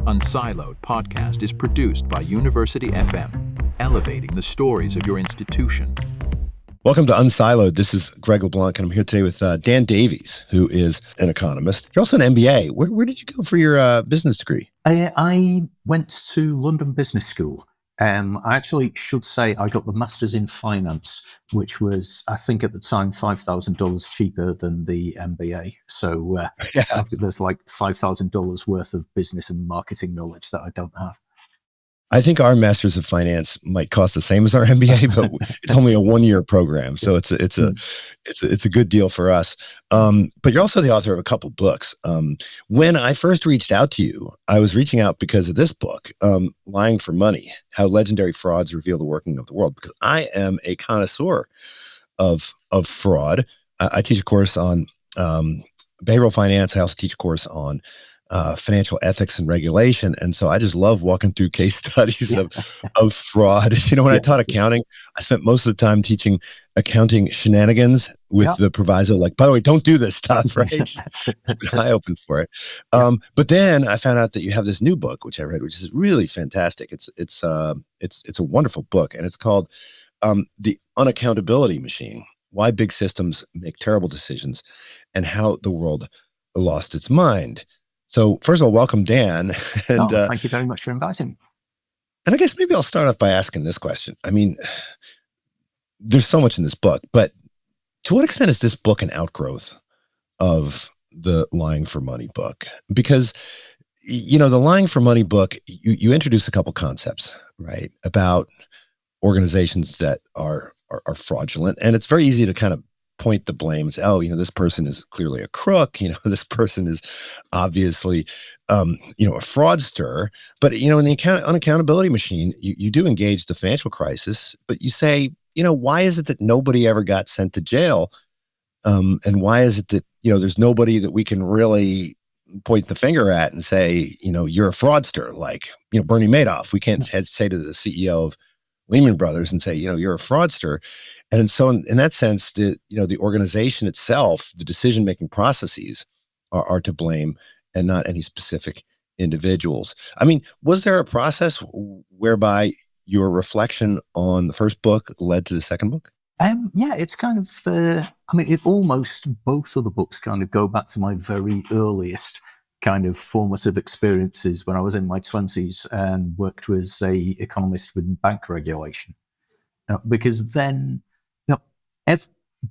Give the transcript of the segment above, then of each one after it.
unSILOed podcast is produced by University FM, elevating the stories of your institution. Welcome to unSILOed. This is Greg LeBlanc, and I'm here today with Dan Davies, who is an economist. You're also an MBA. Where did you go for your business degree? I went to London Business School. I actually should say I got the Masters in Finance, which was, I think at the time, $5,000 cheaper than the MBA. So there's like $5,000 worth of business and marketing knowledge that I don't have. I think our Masters of Finance might cost the same as our MBA, but it's only a one-year program, so it's a good deal for us. But you're also the author of a couple books. When I first reached out to you, I was reaching out because of this book, "Lying for Money: How Legendary Frauds Reveal the Working of the World." Because I am a connoisseur of fraud. I teach a course on behavioral finance. I also teach a course on financial ethics and regulation. And so I just love walking through case studies of fraud. You know, when I taught accounting, I spent most of the time teaching accounting shenanigans with the proviso, like, by the way, don't do this stuff, right? I opened for it. But then I found out that you have this new book, which I read, which is really fantastic. It's a wonderful book, and it's called The Unaccountability Machine: Why Big Systems Make Terrible Decisions and How the World Lost Its Mind. So first of all, welcome, Dan. And thank you very much for inviting me. And I guess maybe I'll start off by asking this question. I mean, there's so much in this book, but to what extent is this book an outgrowth of the Lying for Money book? Because, you know, the Lying for Money book, you introduce a couple concepts, right, about organizations that are fraudulent. And it's very easy to kind of point the blame and say, oh, you know, this person is clearly a crook, you know, this person is obviously, you know, a fraudster. But, you know, in the unaccountability machine, you do engage the financial crisis, but you say, you know, why is it that nobody ever got sent to jail? And why is it that, you know, there's nobody that we can really point the finger at and say, you know, you're a fraudster, like, you know, Bernie Madoff. We can't say to the CEO of Lehman Brothers and say, you know, you're a fraudster. And so in that sense, the organization itself, the decision-making processes are to blame and not any specific individuals. I mean, was there a process whereby your reflection on the first book led to the second book? Yeah, it's kind of, both of the books kind of go back to my very earliest kind of formative experiences when I was in my 20s and worked as a economist with bank regulation. Because then, you know,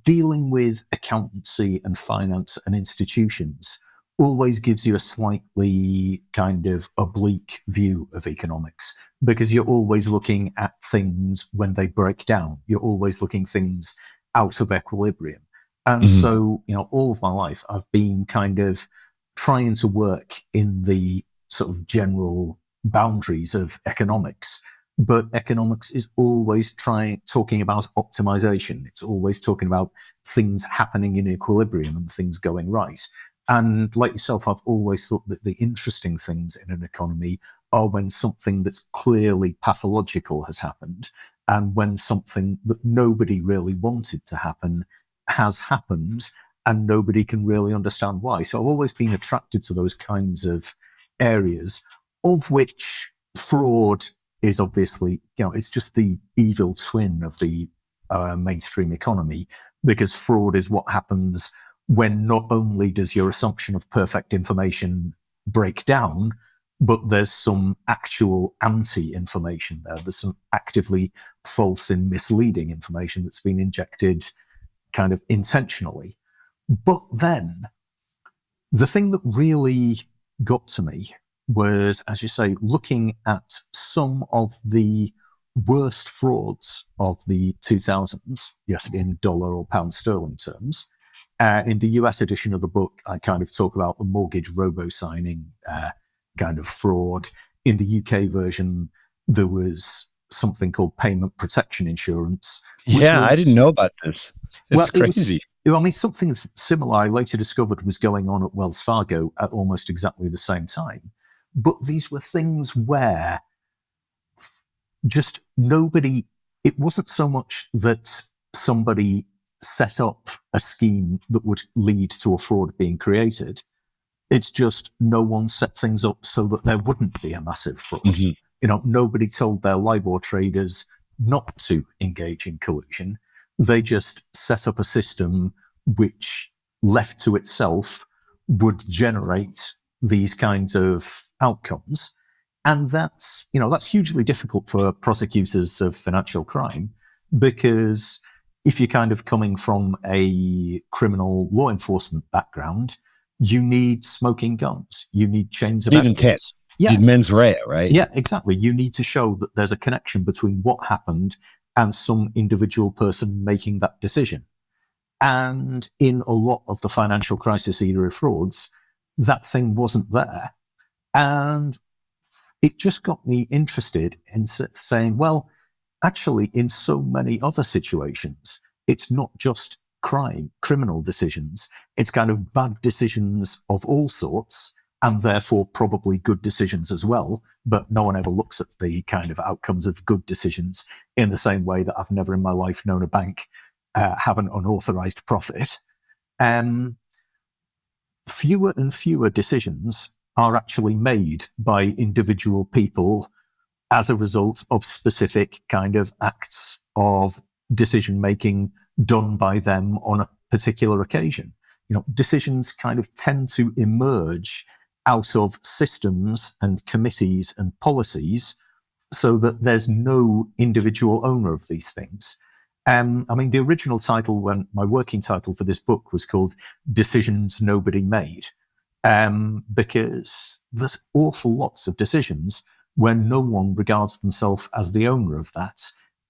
dealing with accountancy and finance and institutions always gives you a slightly kind of oblique view of economics, because you're always looking at things when they break down. You're always looking things out of equilibrium. And so, you know, all of my life, I've been kind of trying to work in the sort of general boundaries of economics. But economics is always talking about optimization. It's always talking about things happening in equilibrium and things going right. And like yourself, I've always thought that the interesting things in an economy are when something that's clearly pathological has happened, and when something that nobody really wanted to happen has happened, and nobody can really understand why. So I've always been attracted to those kinds of areas, of which fraud is obviously, you know, it's just the evil twin of the mainstream economy, because fraud is what happens when not only does your assumption of perfect information break down, but there's some actual anti-information there. There's some actively false and misleading information that's been injected kind of intentionally. But then the thing that really got to me was, as you say, looking at some of the worst frauds of the 2000s, yes, in dollar or pound sterling terms. In the US edition of the book, I kind of talk about the mortgage robo-signing kind of fraud. In the UK version, there was something called payment protection insurance. I didn't know about this. It's crazy. Something similar I later discovered was going on at Wells Fargo at almost exactly the same time. But these were things where just nobody, it wasn't so much that somebody set up a scheme that would lead to a fraud being created. It's just no one set things up so that there wouldn't be a massive fraud. Nobody told their LIBOR traders not to engage in collusion. They just set up a system which, left to itself, would generate these kinds of outcomes. And that's hugely difficult for prosecutors of financial crime, because if you're kind of coming from a criminal law enforcement background, you need smoking guns, you need chains of evidence. You need mens rea, right? Yeah, exactly. You need to show that there's a connection between what happened and some individual person making that decision. And in a lot of the financial crisis era frauds, that thing wasn't there. And it just got me interested in saying, well, actually, in so many other situations, it's not just criminal decisions. It's kind of bad decisions of all sorts, and therefore probably good decisions as well. But no one ever looks at the kind of outcomes of good decisions in the same way that I've never in my life known a bank have an unauthorized profit. Fewer and fewer decisions are actually made by individual people as a result of specific kind of acts of decision making done by them on a particular occasion. Decisions kind of tend to emerge out of systems and committees and policies, so that there's no individual owner of these things. The original title, my working title for this book was called Decisions Nobody Made, because there's awful lots of decisions where no one regards themselves as the owner of that.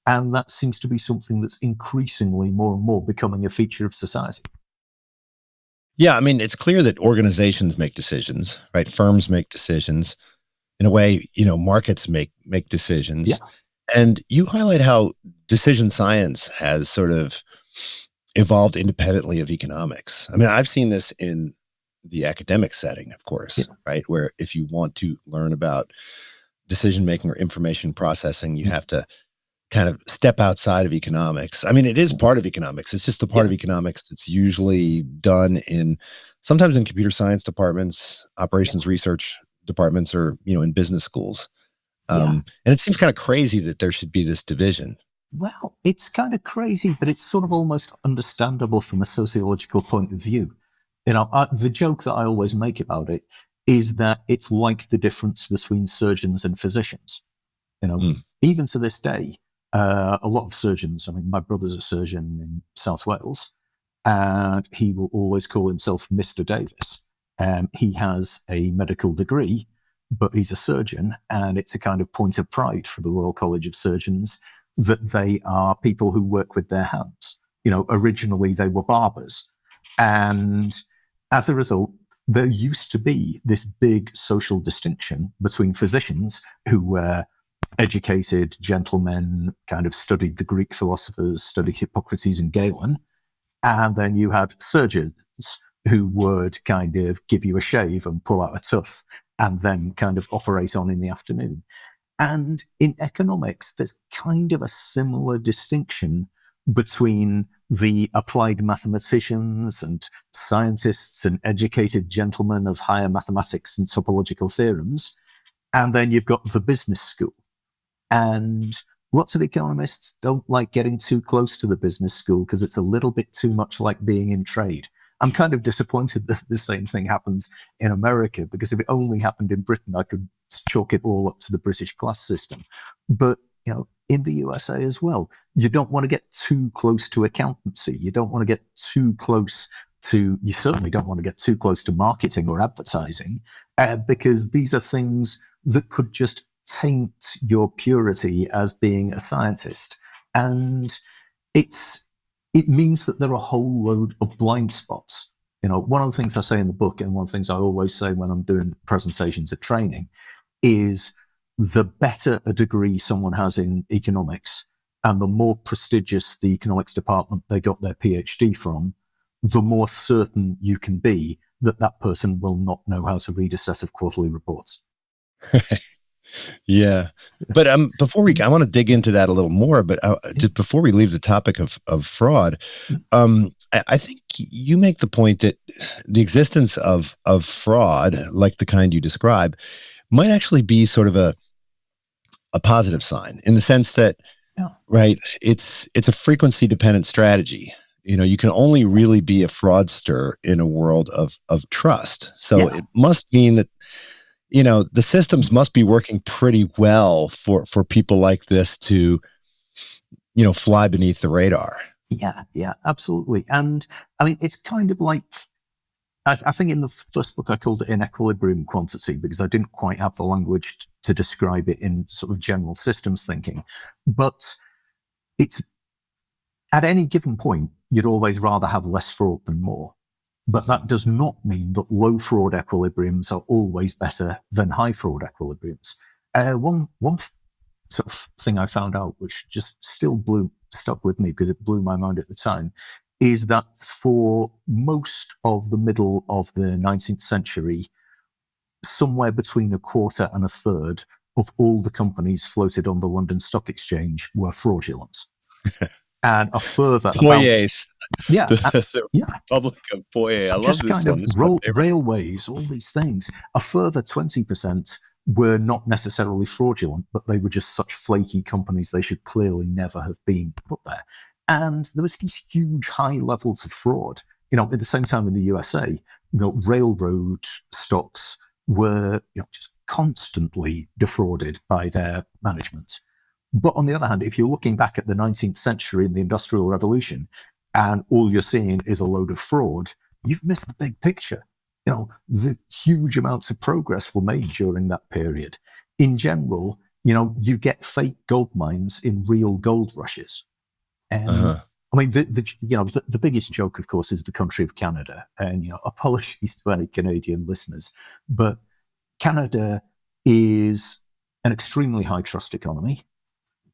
And that seems to be something that's increasingly more and more becoming a feature of society. Yeah, it's clear that organizations make decisions, right? Firms make decisions. In a way, markets make decisions. Yeah. And you highlight how decision science has sort of evolved independently of economics. I've seen this in the academic setting, of course, right? Where if you want to learn about decision-making or information processing, you have to kind of step outside of economics. It is part of economics. It's just the part of economics that's usually done sometimes in computer science departments, operations research departments, or, in business schools. And it seems kind of crazy that there should be this division. Well, it's kind of crazy, but it's sort of almost understandable from a sociological point of view. The joke that I always make about it is that it's like the difference between surgeons and physicians. Even to this day, a lot of surgeons, my brother's a surgeon in South Wales, and he will always call himself Mr. Davies. He has a medical degree, but he's a surgeon, and it's a kind of point of pride for the Royal College of Surgeons that they are people who work with their hands. Originally they were barbers. And as a result, there used to be this big social distinction between physicians, who were educated gentlemen, kind of studied the Greek philosophers, studied Hippocrates and Galen, and then you had surgeons who would kind of give you a shave and pull out a tooth and then kind of operate on in the afternoon. And in economics, there's kind of a similar distinction between the applied mathematicians and scientists and educated gentlemen of higher mathematics and topological theorems, and then you've got the business school. And lots of economists don't like getting too close to the business school because it's a little bit too much like being in trade. I'm kind of disappointed that the same thing happens in America, because if it only happened in Britain, I could chalk it all up to the British class system. But, in the USA as well, you don't want to get too close to accountancy. You don't want to get too close you certainly don't want to get too close to marketing or advertising, because these are things that could just taint your purity as being a scientist. And it means that there are a whole load of blind spots. One of the things I say in the book, and one of the things I always say when I'm doing presentations at training, is the better a degree someone has in economics, and the more prestigious the economics department they got their PhD from, the more certain you can be that that person will not know how to read a set of quarterly reports. Yeah. But I want to dig into that a little more, but just before we leave the topic of fraud, I think you make the point that the existence of fraud, like the kind you describe, might actually be sort of a positive sign in the sense that, Yeah. right, it's a frequency dependent strategy. You can only really be a fraudster in a world of trust. So it must mean that the systems must be working pretty well for people like this to fly beneath the radar. Yeah, absolutely. And I mean, it's kind of like, I think in the first book I called it in equilibrium quantity because I didn't quite have the language to describe it in sort of general systems thinking. But it's at any given point, you'd always rather have less fraud than more. But that does not mean that low fraud equilibriums are always better than high fraud equilibriums. One sort of thing I found out, which just still stuck with me because it blew my mind at the time, is that for most of the middle of the 19th century, somewhere between a quarter and a third of all the companies floated on the London Stock Exchange were fraudulent. And a further Poyers. the Republic of Poyer. I love just this kind one. of railways, all these things. A further 20% were not necessarily fraudulent, but they were just such flaky companies they should clearly never have been put there. And there was these huge high levels of fraud. At the same time in the USA, railroad stocks were just constantly defrauded by their management. But on the other hand, if you're looking back at the 19th century and the Industrial Revolution, and all you're seeing is a load of fraud, you've missed the big picture. The huge amounts of progress were made during that period. In general, you get fake gold mines in real gold rushes. And I mean, the biggest joke, of course, is the country of Canada. And, apologies to any Canadian listeners, but Canada is an extremely high trust economy.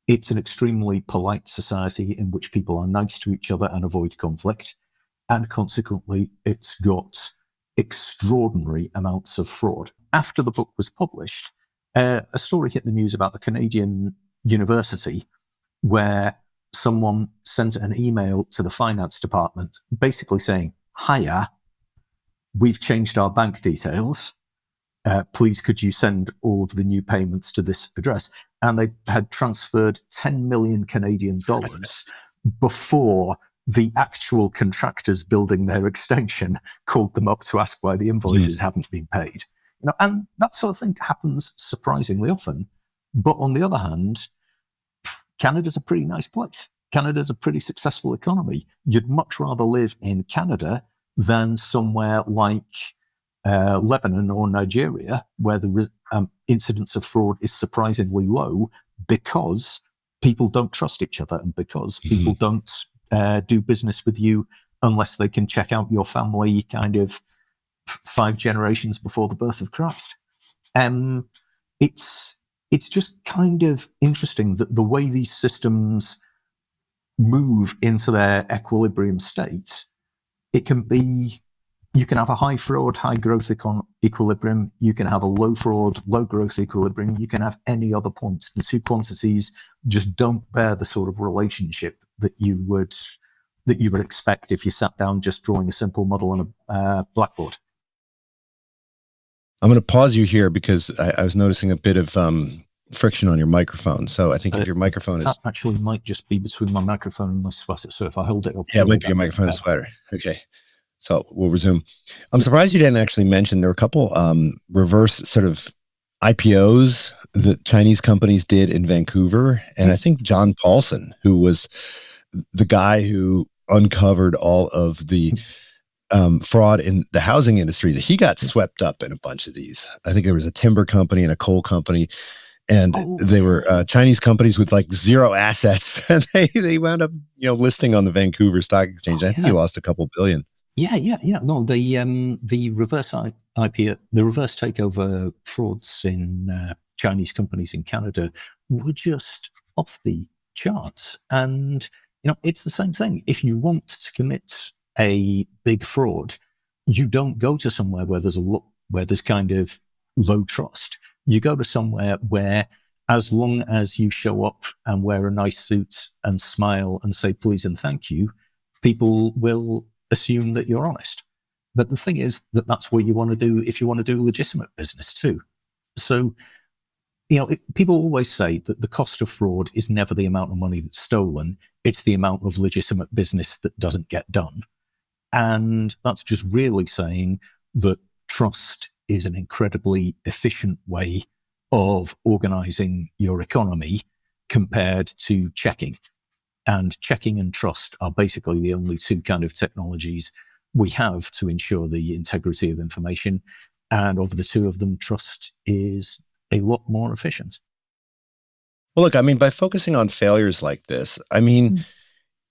It's an extremely polite society in which people are nice to each other and avoid conflict. And consequently, it's got extraordinary amounts of fraud. After the book was published, a story hit the news about a Canadian university where someone sent an email to the finance department basically saying, "Hiya, we've changed our bank details. Please, could you send all of the new payments to this address?" And they had transferred 10 million Canadian dollars before the actual contractors building their extension called them up to ask why the invoices hadn't been paid. And that sort of thing happens surprisingly often. But on the other hand, Canada's a pretty nice place. Canada's a pretty successful economy. You'd much rather live in Canada than somewhere like Lebanon or Nigeria, where the incidence of fraud is surprisingly low because people don't trust each other and because people don't do business with you unless they can check out your family kind of 5 generations before the birth of Christ. It's just kind of interesting that the way these systems move into their equilibrium state, it can be, you can have a high fraud, high growth equilibrium. You can have a low fraud, low growth equilibrium. You can have any other points. The two quantities just don't bear the sort of relationship that you would expect if you sat down just drawing a simple model on a blackboard. I'm going to pause you here because I was noticing a bit of friction on your microphone. So I think if your microphone that actually might just be between my microphone and my sweater. So if I hold it up, it might be your microphone and sweater. Okay. So we'll resume. I'm surprised you didn't actually mention there were a couple reverse sort of IPOs that Chinese companies did in Vancouver. And I think John Paulson, who was the guy who uncovered all of the fraud in the housing industry, that he got swept up in a bunch of these. I think there was a timber company and a coal company, and they were Chinese companies with like zero assets. And they wound up, listing on the Vancouver Stock Exchange. I think he lost a couple billion. Yeah. No, the reverse IPO, the reverse takeover frauds in Chinese companies in Canada were just off the charts. And it's the same thing. If you want to commit a big fraud, you don't go to somewhere where there's kind of low trust. You go to somewhere where, as long as you show up and wear a nice suit and smile and say please and thank you, people will assume that you're honest. But the thing is that that's what you want to do if you want to do legitimate business too. So, people always say that the cost of fraud is never the amount of money that's stolen. It's the amount of legitimate business that doesn't get done. And that's just really saying that trust is an incredibly efficient way of organizing your economy compared to checking. And checking and trust are basically the only two kind of technologies we have to ensure the integrity of information. And of the two of them, trust is a lot more efficient. Well, look, I mean, by focusing on failures like this, I mean,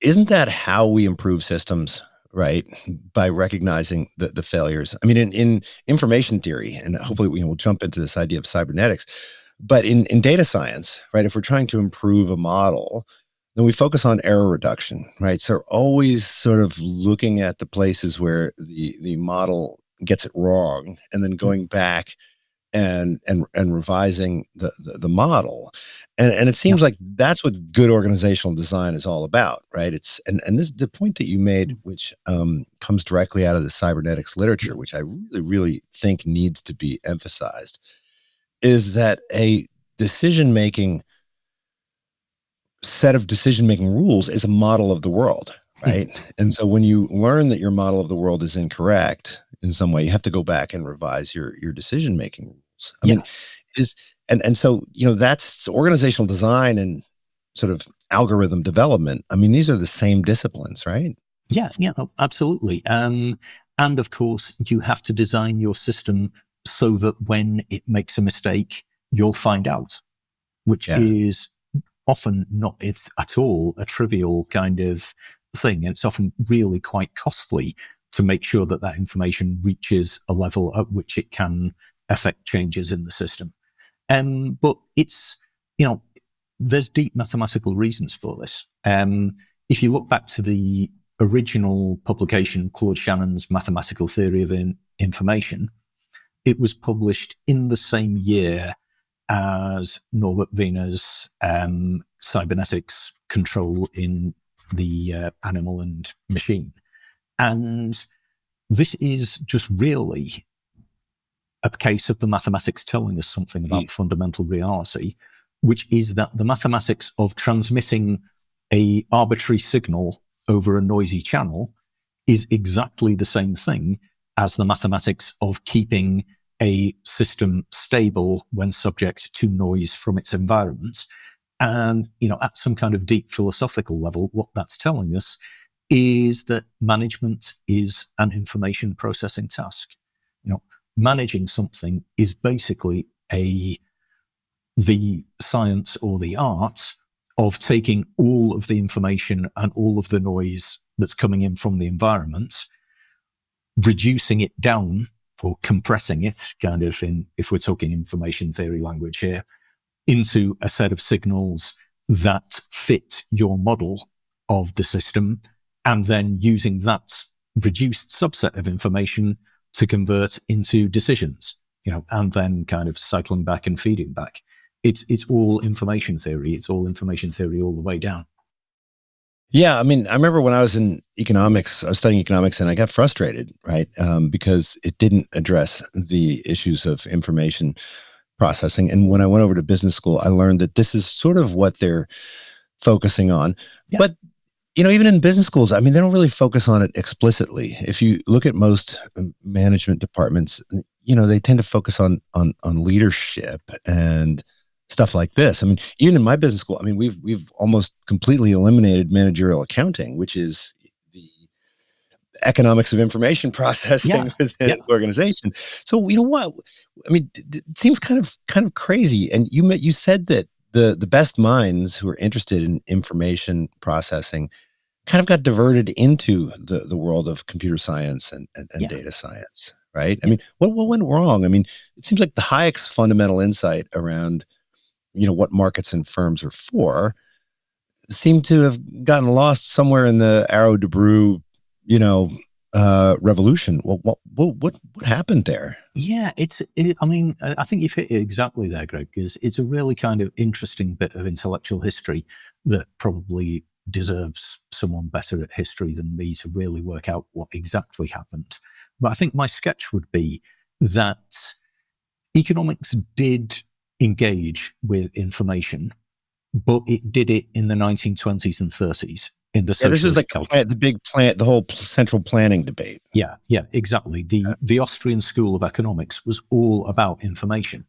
isn't that how we improve systems, right? By recognizing the failures. I mean, in information theory, and hopefully we'll jump into this idea of cybernetics, but in data science, right, if we're trying to improve a model, then we focus on error reduction, right? So always sort of looking at the places where the model gets it wrong and then going back and revising the model. And it seems like that's what good organizational design is all about, right? It's and this the point that you made, which comes directly out of the cybernetics literature, which I really, really think needs to be emphasized, is that a decision-making set of decision-making rules is a model of the world, right? And so when you learn that your model of the world is incorrect in some way, you have to go back and revise your decision-making rules. I mean, so, that's organizational design and sort of algorithm development. I mean, these are the same disciplines, right? Yeah, absolutely. And of course, you have to design your system so that when it makes a mistake, you'll find out, which is often not it's at all a trivial kind of thing. And it's often really quite costly to make sure that that information reaches a level at which it can affect changes in the system. But it's, there's deep mathematical reasons for this. If you look back to the original publication, Claude Shannon's Mathematical Theory of Information, it was published in the same year as Norbert Wiener's Cybernetics Control in the Animal and Machine. And this is just really a case of the mathematics telling us something about fundamental reality, which is that the mathematics of transmitting a arbitrary signal over a noisy channel is exactly the same thing as the mathematics of keeping a system stable when subject to noise from its environment. And, at some kind of deep philosophical level, what that's telling us is that management is an information processing task. Managing something is basically the science or the art of taking all of the information and all of the noise that's coming in from the environment, reducing it down or compressing it, kind of if we're talking information theory language here, into a set of signals that fit your model of the system, and then using that reduced subset of information to convert into decisions, and then kind of cycling back and feeding back. It's all information theory. It's all information theory all the way down. Yeah, I mean, I remember when I was in economics, I was studying economics, and I got frustrated, right? Because it didn't address the issues of information processing. And when I went over to business school, I learned that this is sort of what they're focusing on. Yeah. But, even in business schools, I mean, they don't really focus on it explicitly. If you look at most management departments, they tend to focus on leadership and stuff like this. I mean, even in my business school, I mean, we've almost completely eliminated managerial accounting, which is the economics of information processing within an organization. So, what? I mean, it seems kind of crazy. And you said that the best minds who are interested in information processing kind of got diverted into the world of computer science and data science, right? I mean, what went wrong? I mean, it seems like the Hayek's fundamental insight around what markets and firms are for seem to have gotten lost somewhere in the Arrow-Debreu, revolution. Well, what happened there? Yeah, I think you've hit it exactly there, Greg, because it's a really kind of interesting bit of intellectual history that probably deserves someone better at history than me to really work out what exactly happened. But I think my sketch would be that economics did engage with information, but it did it in the 1920s and 30s in the Yeah, this is socialist like calculus. the big plan, the whole central planning debate. Yeah, exactly. The Austrian school of economics was all about information.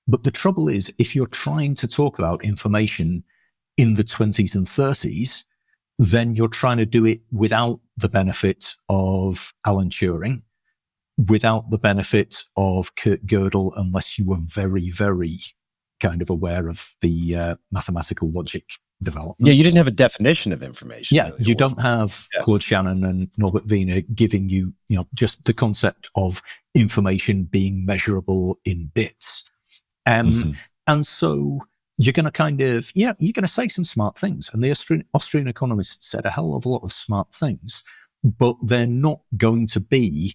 But the trouble is, if you're trying to talk about information in the 20s and 30s, then you're trying to do it without the benefit of Alan Turing, without the benefit of Kurt Gödel, unless you were very, very kind of aware of the mathematical logic development. Yeah, you didn't have a definition of information. Yeah, really, you don't have Claude Shannon and Norbert Wiener giving you, just the concept of information being measurable in bits. And so you're going to you're going to say some smart things. And the Austrian economists said a hell of a lot of smart things, but they're not going to be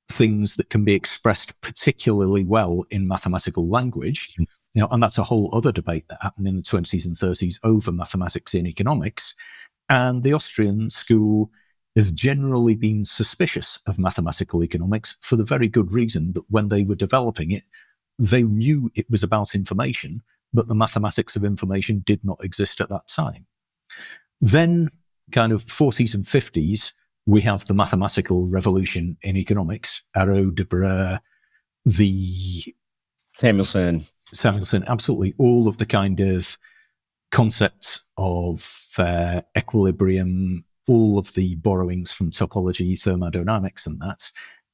things that can be expressed particularly well in mathematical language. And that's a whole other debate that happened in the 20s and 30s over mathematics in economics. And the Austrian school has generally been suspicious of mathematical economics for the very good reason that when they were developing it, they knew it was about information, but the mathematics of information did not exist at that time. Then, kind of 40s and 50s, we have the mathematical revolution in economics, Arrow, De Breuer, Samuelson, absolutely all of the kind of concepts of equilibrium, all of the borrowings from topology, thermodynamics and that.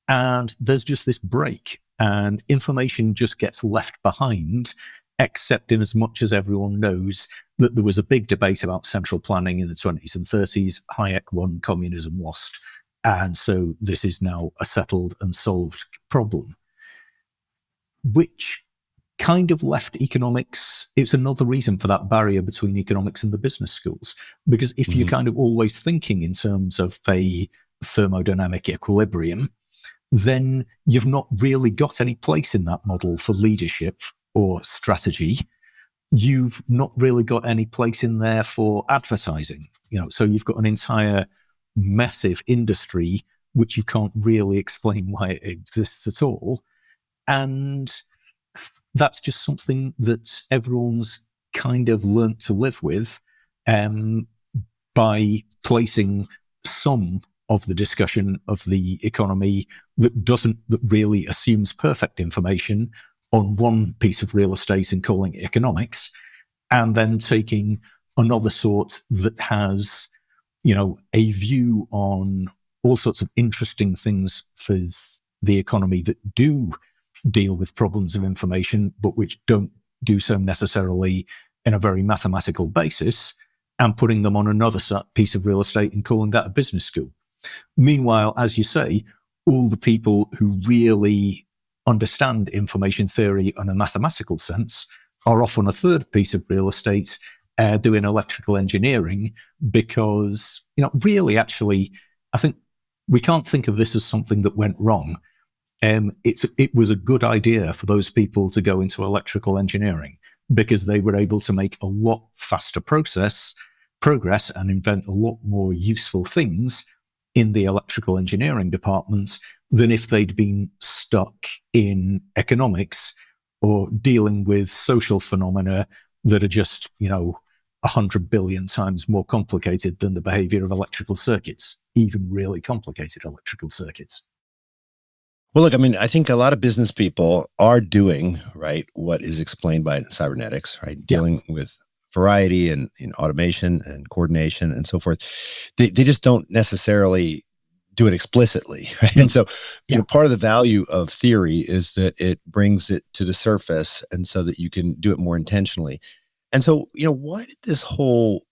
And there's just this break and information just gets left behind, except in as much as everyone knows that there was a big debate about central planning in the 20s and 30s. Hayek won, communism lost. And so this is now a settled and solved problem, which kind of left economics. It's another reason for that barrier between economics and the business schools. Because if you're kind of always thinking in terms of a thermodynamic equilibrium, then you've not really got any place in that model for leadership or strategy. You've not really got any place in there for advertising. So you've got an entire massive industry which you can't really explain why it exists at all. And that's just something that everyone's kind of learnt to live with by placing some of the discussion of the economy that really assumes perfect information on one piece of real estate and calling it economics, and then taking another sort that has, a view on all sorts of interesting things for the economy that do deal with problems of information, but which don't do so necessarily in a very mathematical basis, and putting them on another piece of real estate and calling that a business school. Meanwhile, as you say, all the people who really understand information theory in a mathematical sense are off on a third piece of real estate doing electrical engineering, because, really, actually, I think we can't think of this as something that went wrong. It was a good idea for those people to go into electrical engineering because they were able to make a lot faster progress and invent a lot more useful things in the electrical engineering department than if they'd been stuck in economics or dealing with social phenomena that are just, 100 billion times more complicated than the behavior of electrical circuits, even really complicated electrical circuits. Well, look, I think a lot of business people are doing, right, what is explained by cybernetics, right? Dealing with variety and automation and coordination and so forth. They just don't necessarily do it explicitly, right? And so, part of the value of theory is that it brings it to the surface, and so that you can do it more intentionally. And so, why did this whole,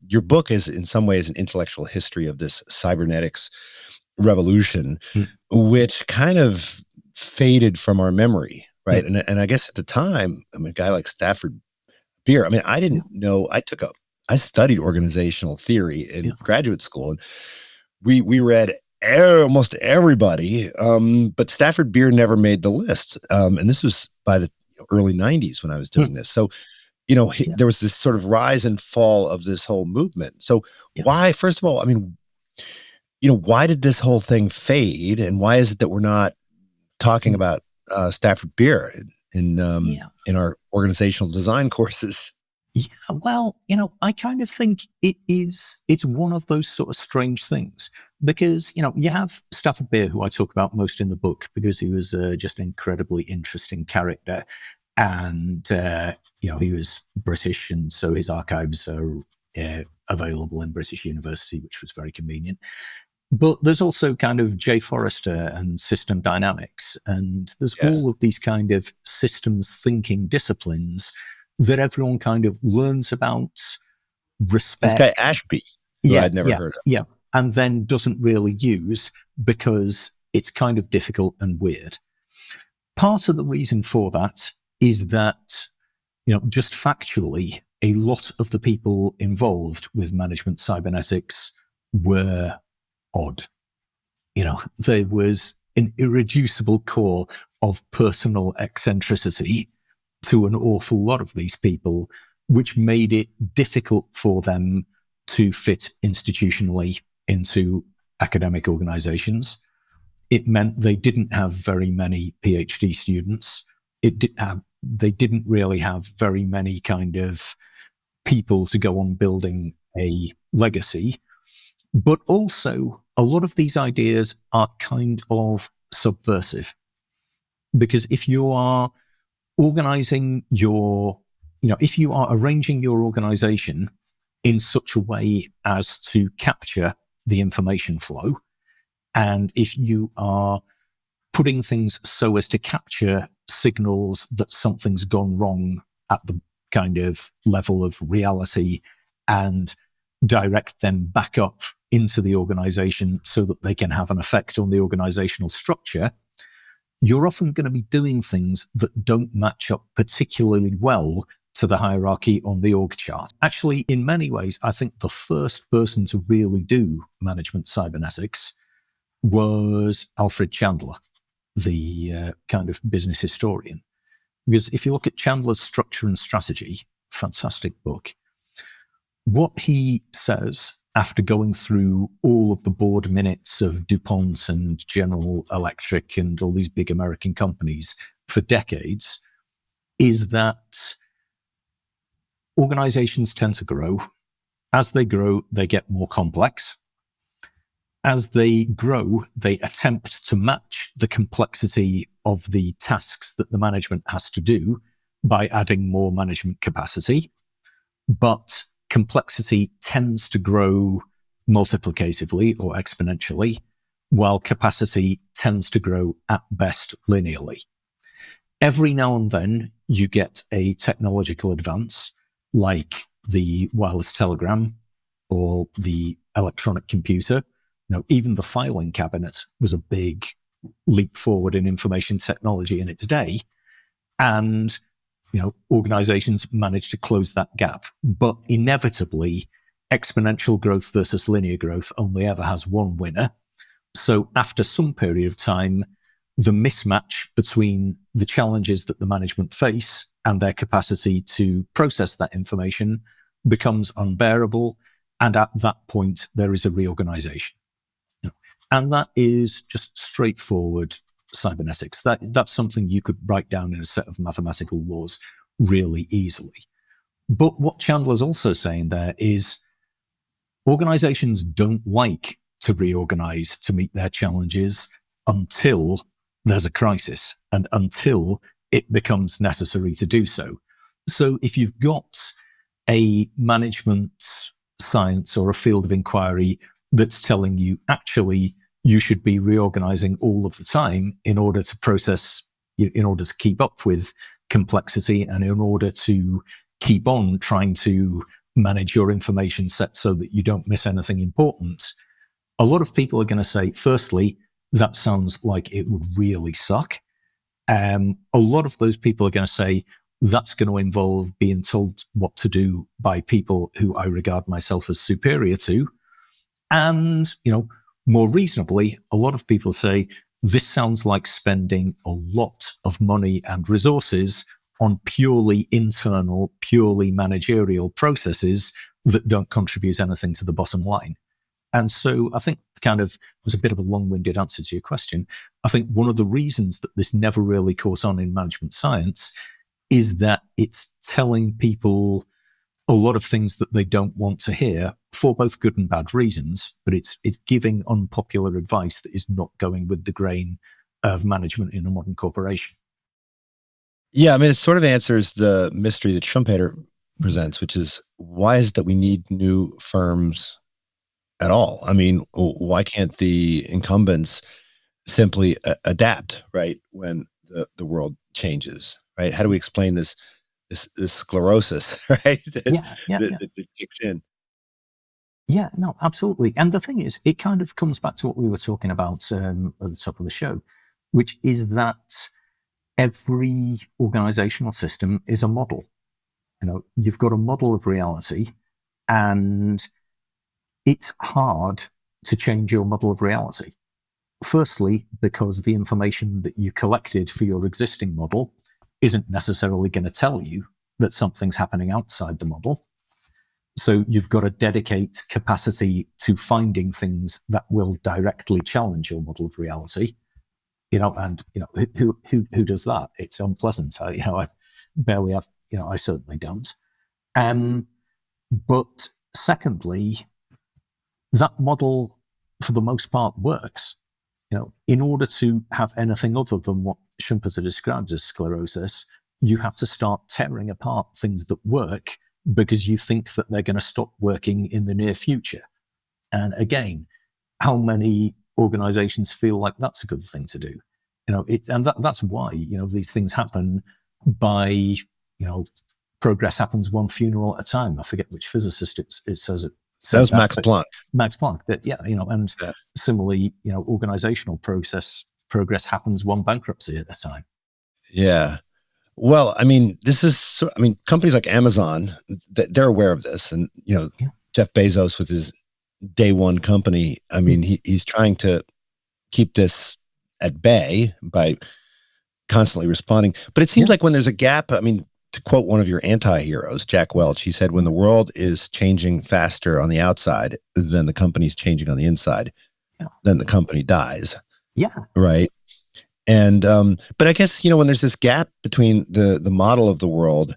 your book is in some ways an intellectual history of this cybernetics revolution, which kind of faded from our memory, right? And I guess at the time, a guy like Stafford Beer, I didn't know. I studied organizational theory in graduate school, and we read almost everybody. But Stafford Beer never made the list. And this was by the early 90s when I was doing this. So, Yeah. there was this sort of rise and fall of this whole movement. So why, first of all, I mean, why did this whole thing fade? And why is it that we're not talking about Stafford Beer in our organizational design courses? Yeah, well, I kind of think it's one of those sort of strange things because, you have Stafford Beer, who I talk about most in the book because he was just an incredibly interesting character. And, he was British, and so his archives are available in British University, which was very convenient. But there's also kind of Jay Forrester and system dynamics, and there's all of these kind of systems thinking disciplines that everyone kind of learns about, respect. This guy Ashby, who I'd never heard of. Yeah, and then doesn't really use because it's kind of difficult and weird. Part of the reason for that is that, just factually, a lot of the people involved with management cybernetics were odd. There was an irreducible core of personal eccentricity to an awful lot of these people, which made it difficult for them to fit institutionally into academic organizations. It meant they didn't have very many PhD students. They didn't really have very many kind of people to go on building a legacy. But also, a lot of these ideas are kind of subversive. Because if you are organizing if you are arranging your organization in such a way as to capture the information flow, and if you are putting things so as to capture signals that something's gone wrong at the kind of level of reality and direct them back up into the organization so that they can have an effect on the organizational structure, you're often going to be doing things that don't match up particularly well to the hierarchy on the org chart. Actually, in many ways, I think the first person to really do management cybernetics was Alfred Chandler, the kind of business historian. Because if you look at Chandler's Structure and Strategy, fantastic book, what he says after going through all of the board minutes of DuPont and General Electric and all these big American companies for decades is that organizations tend to grow. As they grow, they get more complex. As they grow, they attempt to match the complexity of the tasks that the management has to do by adding more management capacity. But complexity tends to grow multiplicatively or exponentially, while capacity tends to grow at best linearly. Every now and then, you get a technological advance like the wireless telegram or the electronic computer. Even the filing cabinet was a big leap forward in information technology in its day. And organizations manage to close that gap. But inevitably, exponential growth versus linear growth only ever has one winner. So after some period of time, the mismatch between the challenges that the management face and their capacity to process that information becomes unbearable. And at that point, there is a reorganization. And that is just straightforward cybernetics. That's something you could write down in a set of mathematical laws really easily. But what Chandler's also saying there is organizations don't like to reorganize to meet their challenges until there's a crisis and until it becomes necessary to do so. So if you've got a management science or a field of inquiry that's telling you actually you should be reorganizing all of the time in order to process, in order to keep up with complexity and in order to keep on trying to manage your information set so that you don't miss anything important, a lot of people are going to say, firstly, that sounds like it would really suck. A lot of those people are going to say, that's going to involve being told what to do by people who I regard myself as superior to. And, More reasonably, a lot of people say this sounds like spending a lot of money and resources on purely internal, purely managerial processes that don't contribute anything to the bottom line. And so I think kind of was a bit of a long-winded answer to your question. I think one of the reasons that this never really caught on in management science is that it's telling people a lot of things that they don't want to hear for both good and bad reasons, but it's giving unpopular advice that is not going with the grain of management in a modern corporation. Yeah, I mean, it sort of answers the mystery that Schumpeter presents, which is why is it that we need new firms at all? I mean, why can't the incumbents simply adapt, right, when the world changes, right? How do we explain this sclerosis, right, that kicks in? Yeah, no, absolutely. And the thing is, it kind of comes back to what we were talking about at the top of the show, which is that every organizational system is a model. You've got a model of reality, and it's hard to change your model of reality. Firstly, because the information that you collected for your existing model isn't necessarily going to tell you that something's happening outside the model. So you've got to dedicate capacity to finding things that will directly challenge your model of reality. And who does that? It's unpleasant. I barely have. I certainly don't. But secondly, that model, for the most part, works. In order to have anything other than what Schumpeter describes as sclerosis, you have to start tearing apart things that work because you think that they're going to stop working in the near future. And again, how many organizations feel like that's a good thing to do? That's why, these things happen by, progress happens one funeral at a time. I forget which physicist it says it. That was Max Planck. Max Planck. But similarly, organizational progress happens one bankruptcy at a time. Yeah. Well, I mean, companies like Amazon, they're aware of this. And, Jeff Bezos with his day one company, I mean, he's trying to keep this at bay by constantly responding. But it seems like when there's a gap, I mean, to quote one of your anti-heroes, Jack Welch, he said, when the world is changing faster on the outside than the company's changing on the inside, then the company dies. Yeah. Right. And, but I guess, when there's this gap between the model of the world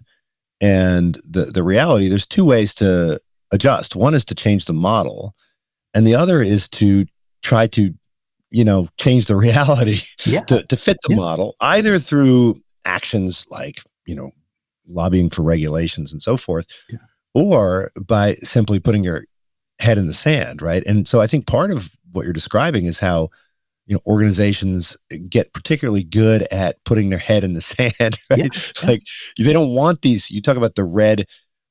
and the reality, there's two ways to adjust. One is to change the model, and the other is to try to, change the reality to fit the model, either through actions like, lobbying for regulations and so forth, or by simply putting your head in the sand, right? And so I think part of what you're describing is how, organizations get particularly good at putting their head in the sand, right? Yeah. Like they don't want these, you talk about the red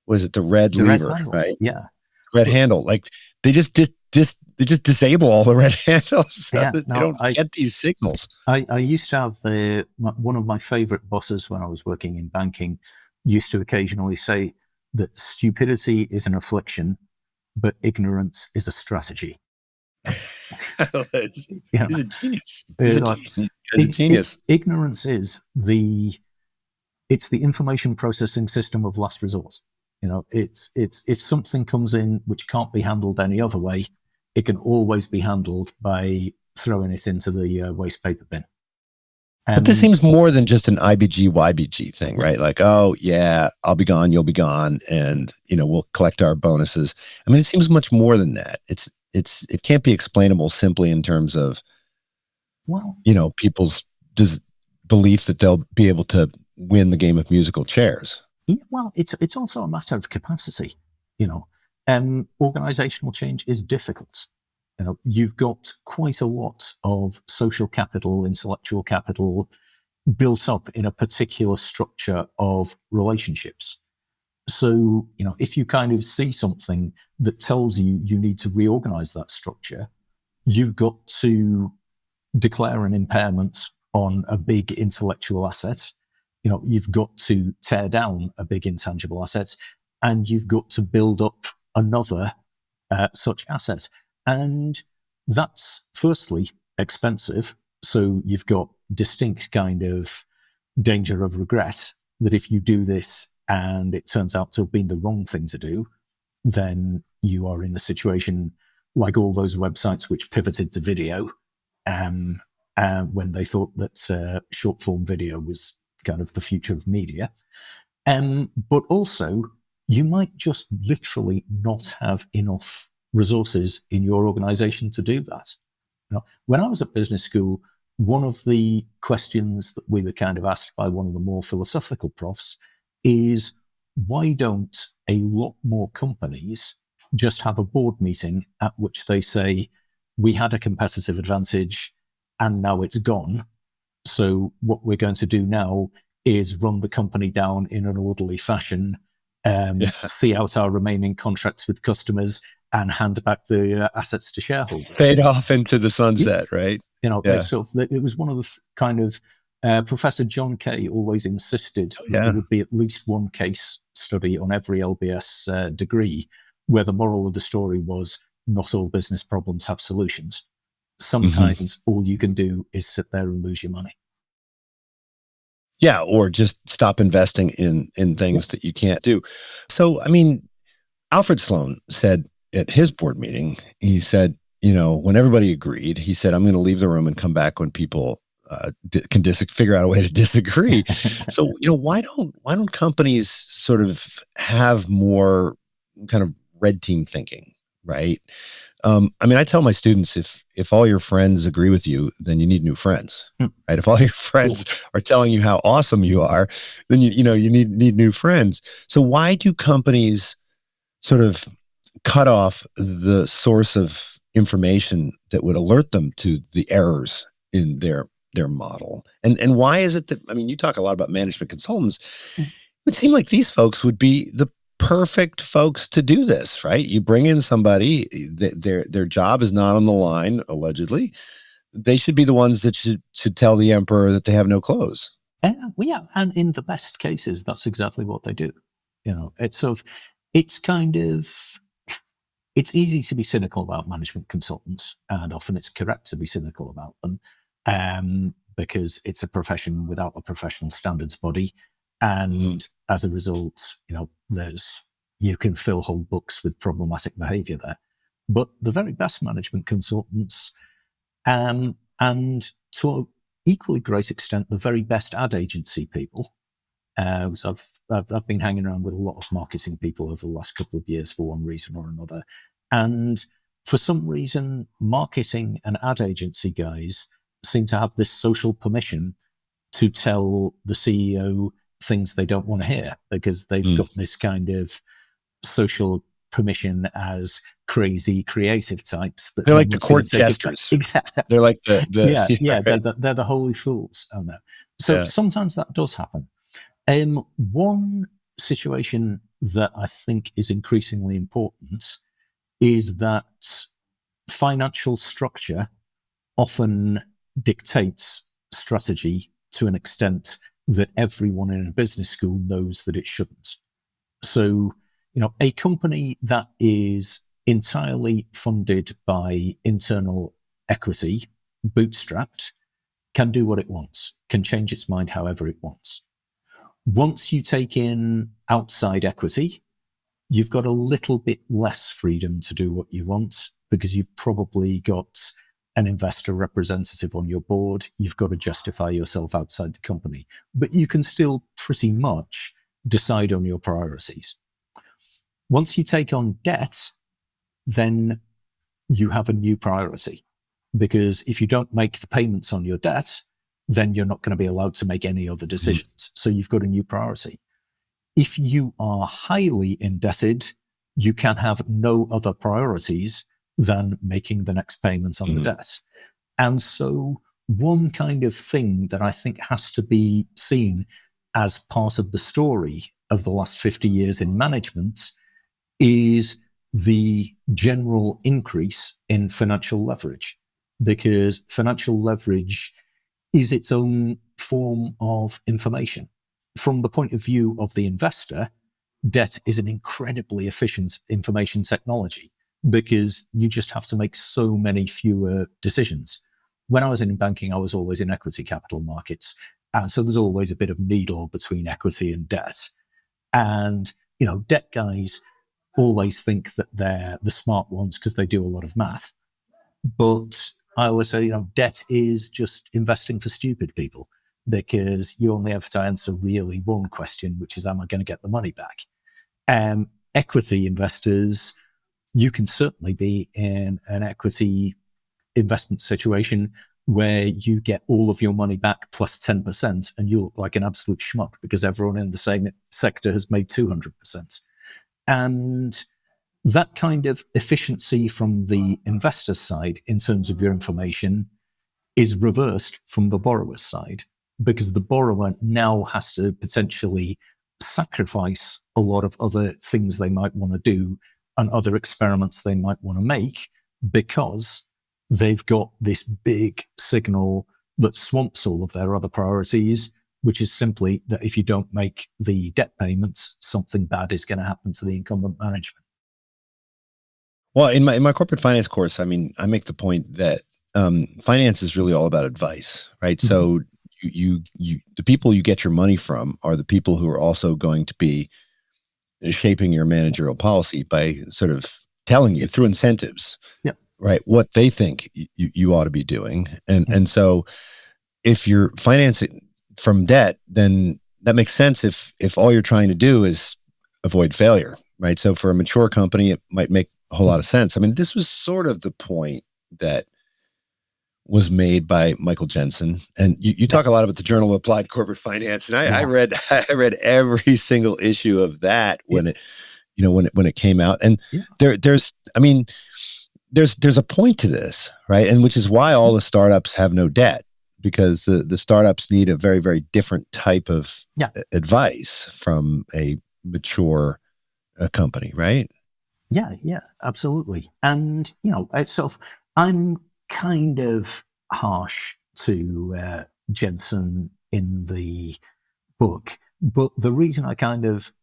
lever, right? Yeah. Red handle. Like they just disable all the red handles so that they don't get these signals. I used to have one of my favorite bosses when I was working in banking used to occasionally say that stupidity is an affliction, but ignorance is a strategy. He's a genius. He's a genius. Ignorance is the information processing system of last resort. It's if something comes in which can't be handled any other way, it can always be handled by throwing it into the waste paper bin. But this seems more than just an IBG, YBG thing, right? Like, oh yeah, I'll be gone, you'll be gone, and we'll collect our bonuses. I mean, it seems much more than that. It can't be explainable simply in terms of, people's belief that they'll be able to win the game of musical chairs. Yeah, well, it's also a matter of capacity. Organizational change is difficult. You've got quite a lot of social capital, intellectual capital built up in a particular structure of relationships. So, if you kind of see something that tells you need to reorganize that structure, you've got to declare an impairment on a big intellectual asset. You've got to tear down a big intangible asset, and you've got to build up another such asset. And That's firstly expensive. So you've got distinct kind of danger of regret that if you do this and it turns out to have been the wrong thing to do, then you are in a situation like all those websites which pivoted to video when they thought that short form video was kind of the future of media. But also, you might just literally not have enough resources in your organization to do that. Now, when I was at business school, one of the questions that we were kind of asked by one of the more philosophical profs is, why don't a lot more companies just have a board meeting at which they say, we had a competitive advantage and now it's gone. So what we're going to do now is run the company down in an orderly fashion, see out our remaining contracts with customers, and hand back the assets to shareholders. Fade off into the sunset, right? It was one of the kind of Professor John Kay always insisted that there would be at least one case study on every LBS degree where the moral of the story was, not all business problems have solutions. Sometimes all you can do is sit there and lose your money. Yeah, or just stop investing in things that you can't do. So, I mean, Alfred Sloan said at his board meeting, he said, when everybody agreed, he said, I'm going to leave the room and come back when people can figure out a way to disagree. So, why don't companies sort of have more kind of red team thinking, right? I tell my students, if all your friends agree with you, then you need new friends, right? If all your friends are telling you how awesome you are, then you need new friends. So why do companies sort of cut off the source of information that would alert them to the errors in their model? And why is it that, you talk a lot about management consultants. It would seem like these folks would be the perfect folks to do this, right? You bring in somebody, their job is not on the line, allegedly. They should be the ones that should tell the emperor that they have no clothes. And in the best cases, that's exactly what they do. It's easy to be cynical about management consultants, and often it's correct to be cynical about them, because it's a profession without a professional standards body. And as a result, you can fill whole books with problematic behavior there. But the very best management consultants, and to an equally great extent, the very best ad agency people, so I've been hanging around with a lot of marketing people over the last couple of years for one reason or another. And for some reason, marketing and ad agency guys seem to have this social permission to tell the CEO things they don't want to hear, because they've got this kind of social permission as crazy creative types. They're like the court jesters. Exactly. They're like the right? They're the holy fools. Oh no. So sometimes that does happen. One situation that I think is increasingly important is that financial structure often dictates strategy to an extent that everyone in a business school knows that it shouldn't. So, a company that is entirely funded by internal equity, bootstrapped, can do what it wants, can change its mind however it wants. Once you take in outside equity, you've got a little bit less freedom to do what you want, because you've probably got an investor representative on your board. You've got to justify yourself outside the company, but you can still pretty much decide on your priorities. Once you take on debt, then you have a new priority, because if you don't make the payments on your debt, then you're not going to be allowed to make any other decisions. So you've got a new priority. If you are highly indebted, you can have no other priorities than making the next payments on the debt. And so one kind of thing that I think has to be seen as part of the story of the last 50 years in management is the general increase in financial leverage, because financial leverage is its own form of information. From the point of view of the investor, debt is an incredibly efficient information technology. because you just have to make so many fewer decisions. When I was in banking, I was always in equity capital markets. And so there's always a bit of needle between equity and debt. And, debt guys always think that they're the smart ones because they do a lot of math. But I always say, debt is just investing for stupid people, because you only have to answer really one question, which is, am I going to get the money back? Equity investors, you can certainly be in an equity investment situation where you get all of your money back plus 10%, and you look like an absolute schmuck because everyone in the same sector has made 200%. And that kind of efficiency from the investor side in terms of your information is reversed from the borrower's side, because the borrower now has to potentially sacrifice a lot of other things they might want to do and other experiments they might want to make, because they've got this big signal that swamps all of their other priorities, which is simply that if you don't make the debt payments, something bad is going to happen to the incumbent management. Well, in my corporate finance course, I make the point that finance is really all about advice, right? Mm-hmm. So you the people you get your money from are the people who are also going to be shaping your managerial policy by sort of telling you through incentives, right, what they think you ought to be doing. And so if you're financing from debt, then that makes sense if all you're trying to do is avoid failure, right? So for a mature company, it might make a whole lot of sense. This was sort of the point that was made by Michael Jensen. And you talk a lot about the Journal of Applied Corporate Finance. And I read every single issue of that when it came out. And there's a point to this, right? And which is why all the startups have no debt, because the startups need a very, very different type of advice from a mature company, right? Yeah, absolutely. And, it's sort of, I'm kind of harsh to Jensen in the book, but the reason I kind of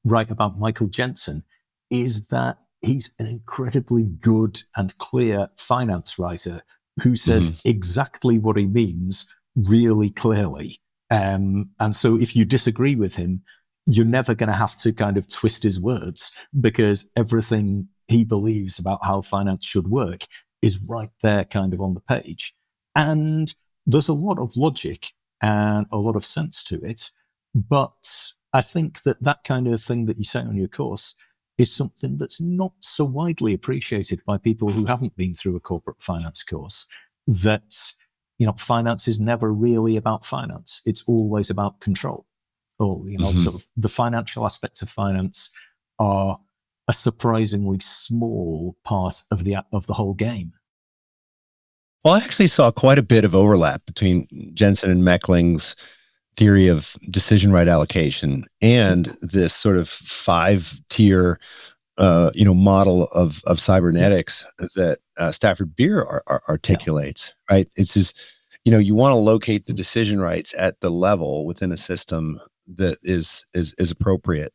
write about Michael Jensen is that he's an incredibly good and clear finance writer who says exactly what he means really clearly. And so if you disagree with him, you're never going to have to kind of twist his words, because everything he believes about how finance should work is right there kind of on the page. And there's a lot of logic and a lot of sense to it. But I think that kind of thing that you say on your course is something that's not so widely appreciated by people who haven't been through a corporate finance course, that, finance is never really about finance. It's always about control. Or, sort of the financial aspects of finance are a surprisingly small part of the whole game. Well, I actually saw quite a bit of overlap between Jensen and Meckling's theory of decision right allocation and this sort of 5-tier model of cybernetics that Stafford Beer articulates, right? It's just, you want to locate the decision rights at the level within a system that is appropriate.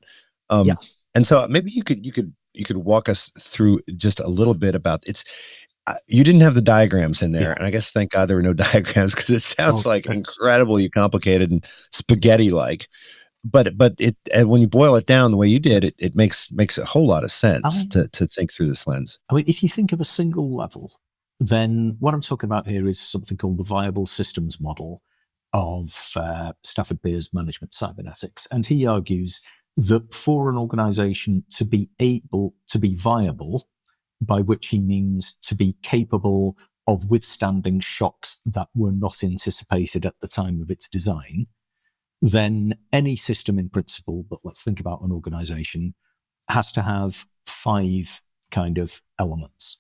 And so maybe you could walk us through just a little bit about it's. You didn't have the diagrams in there, and I guess thank God there were no diagrams, because it sounds incredibly complicated and spaghetti-like. But it when you boil it down the way you did, it makes a whole lot of sense to think through this lens. If you think of a single level, then what I'm talking about here is something called the viable systems model of Stafford Beer's management cybernetics. And he argues that for an organization to be able to be viable, by which he means to be capable of withstanding shocks that were not anticipated at the time of its design, then any system in principle, but let's think about an organization, has to have 5 kind of elements.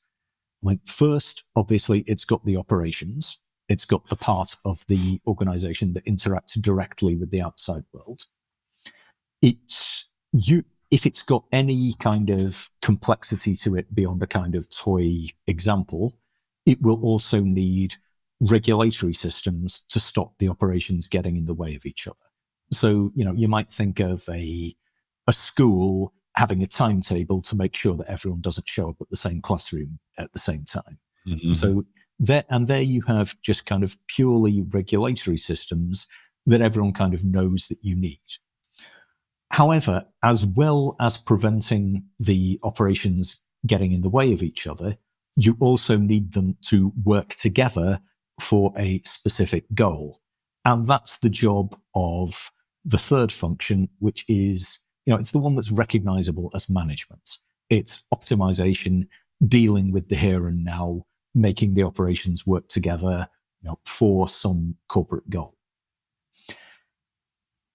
First, obviously, it's got the operations. It's got the part of the organization that interacts directly with the outside world. If it's got any kind of complexity to it beyond a kind of toy example, it will also need regulatory systems to stop the operations getting in the way of each other. So, you might think of a school having a timetable to make sure that everyone doesn't show up at the same classroom at the same time. Mm-hmm. So there you have just kind of purely regulatory systems that everyone kind of knows that you need. However, as well as preventing the operations getting in the way of each other, you also need them to work together for a specific goal. And that's the job of the third function, which is, it's the one that's recognizable as management. It's optimization, dealing with the here and now, making the operations work together, for some corporate goal.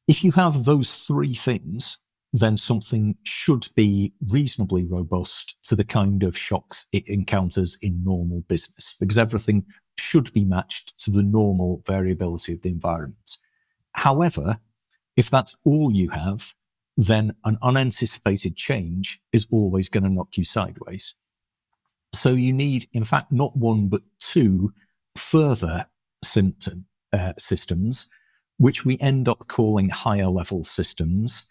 If you have those three things, then something should be reasonably robust to the kind of shocks it encounters in normal business, because everything should be matched to the normal variability of the environment. However, if that's all you have, then an unanticipated change is always going to knock you sideways. So you need, in fact, not one, but two further systems, which we end up calling higher level systems,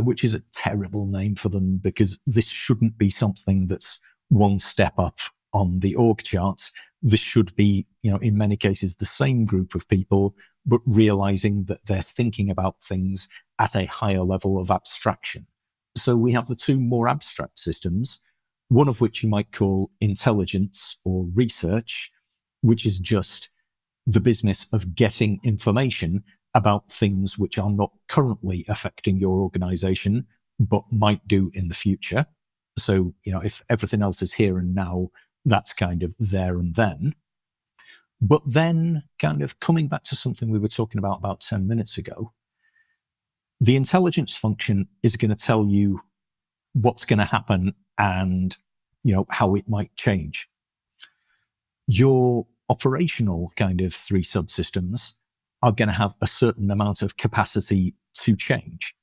which is a terrible name for them, because this shouldn't be something that's one step up on the org chart. This should be, in many cases, the same group of people, but realizing that they're thinking about things at a higher level of abstraction. So we have the two more abstract systems, one of which you might call intelligence or research, which is just the business of getting information about things which are not currently affecting your organization, but might do in the future. So, if everything else is here and now, that's kind of there and then. But then kind of coming back to something we were talking about 10 minutes ago, the intelligence function is going to tell you what's going to happen and, how it might change. Your operational kind of three subsystems are going to have a certain amount of capacity to change.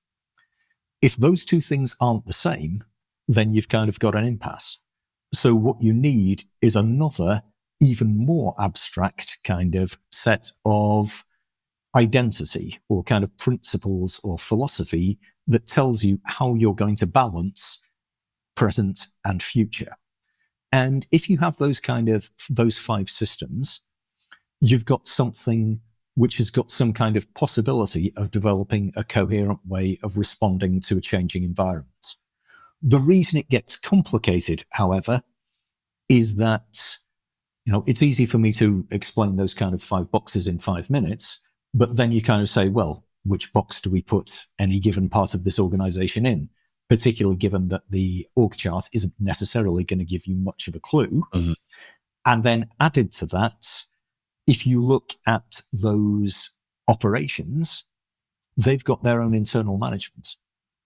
If those two things aren't the same, then you've kind of got an impasse. So what you need is another, even more abstract kind of set of identity or kind of principles or philosophy that tells you how you're going to balance present and future. And if you have those five systems, you've got something which has got some kind of possibility of developing a coherent way of responding to a changing environment. The reason it gets complicated, however, is that, it's easy for me to explain those kind of 5 boxes in 5 minutes, but then you kind of say, well, which box do we put any given part of this organization in? Particularly given that the org chart isn't necessarily going to give you much of a clue. Mm-hmm. And then added to that, if you look at those operations, they've got their own internal management.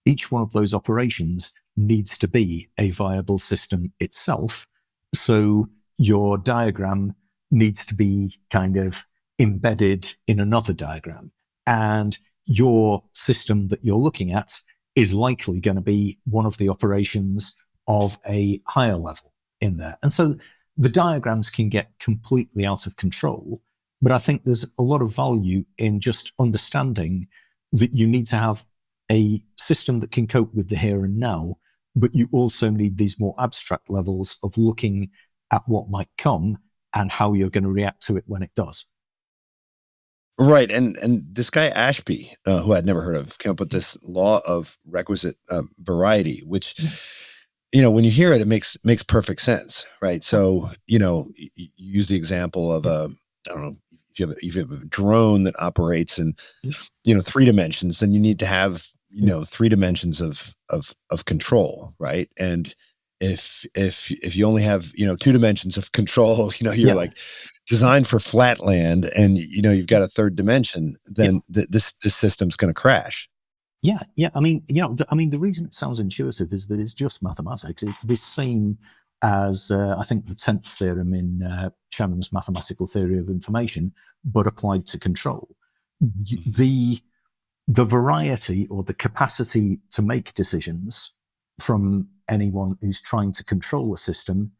Each one of those operations needs to be a viable system itself. So your diagram needs to be kind of embedded in another diagram. And your system that you're looking at is likely going to be one of the operations of a higher level in there. And so the diagrams can get completely out of control, but I think there's a lot of value in just understanding that you need to have a system that can cope with the here and now, but you also need these more abstract levels of looking at what might come and how you're going to react to it when it does. Right. And this guy Ashby, who I'd never heard of, came up with this law of requisite variety, which, when you hear it, it makes perfect sense. Right. So, you use the example of if you have a drone that operates in, 3 dimensions, then you need to have, 3 dimensions of control. Right. And if you only have, 2 dimensions of control, you're like designed for flat land and, you've got a third dimension, then this system's going to crash. Yeah. I mean, the reason it sounds intuitive is that it's just mathematics. It's the same as, I think, the 10th theorem in Shannon's mathematical theory of information, but applied to control. The variety or the capacity to make decisions from anyone who's trying to control a system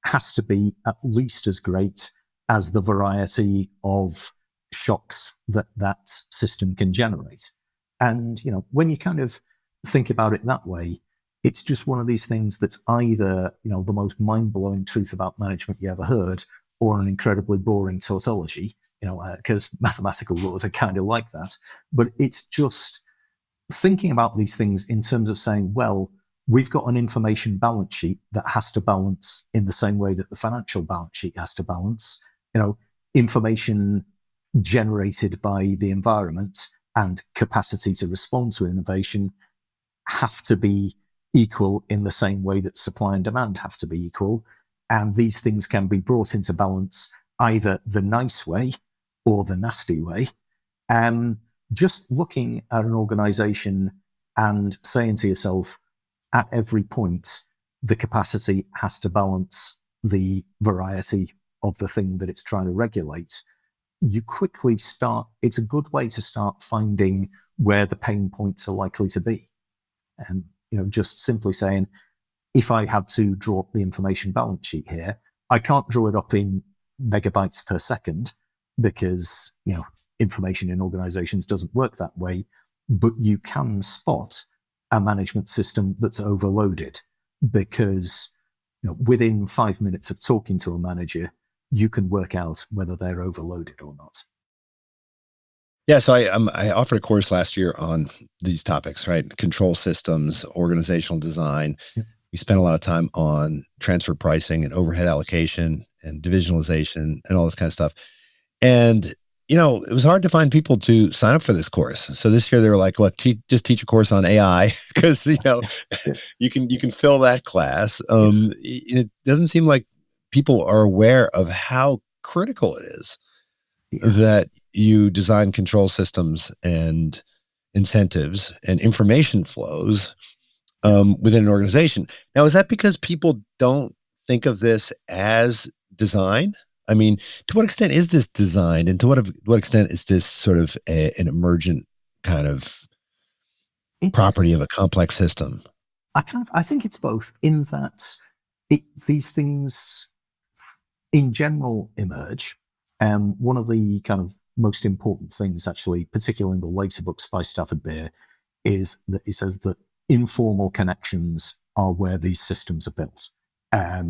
has to be at least as great as the variety of shocks that system can generate. And, when you kind of think about it that way, it's just one of these things that's either, the most mind-blowing truth about management you ever heard, or an incredibly boring tautology, because mathematical laws are kind of like that. But it's just thinking about these things in terms of saying, well, we've got an information balance sheet that has to balance in the same way that the financial balance sheet has to balance. Information generated by the environment and capacity to respond to innovation have to be equal in the same way that supply and demand have to be equal. And these things can be brought into balance either the nice way or the nasty way. Just looking at an organization and saying to yourself, at every point, the capacity has to balance the variety of the thing that it's trying to regulate, you quickly it's a good way to start finding where the pain points are likely to be. And, just simply saying, if I had to draw up the information balance sheet here, I can't draw it up in megabytes per second because, information in organizations doesn't work that way, but you can spot a management system that's overloaded because, within 5 minutes of talking to a manager, you can work out whether they're overloaded or not. Yeah, so I offered a course last year on these topics, right? Control systems, organizational design. Yep. We spent a lot of time on transfer pricing and overhead allocation and divisionalization and all this kind of stuff. And, it was hard to find people to sign up for this course. So this year they were like, look, just teach a course on AI because, you can fill that class. It doesn't seem like people are aware of how critical it is that you design control systems and incentives and information flows within an organization. Now, is that because people don't think of this as design? I mean, to what extent is this designed, and to what extent is this sort of an emergent kind of property of a complex system? I think it's both, in that these things in general emerge. One of the kind of most important things, actually, particularly in the later books by Stafford Beer, is that he says that informal connections are where these systems are built.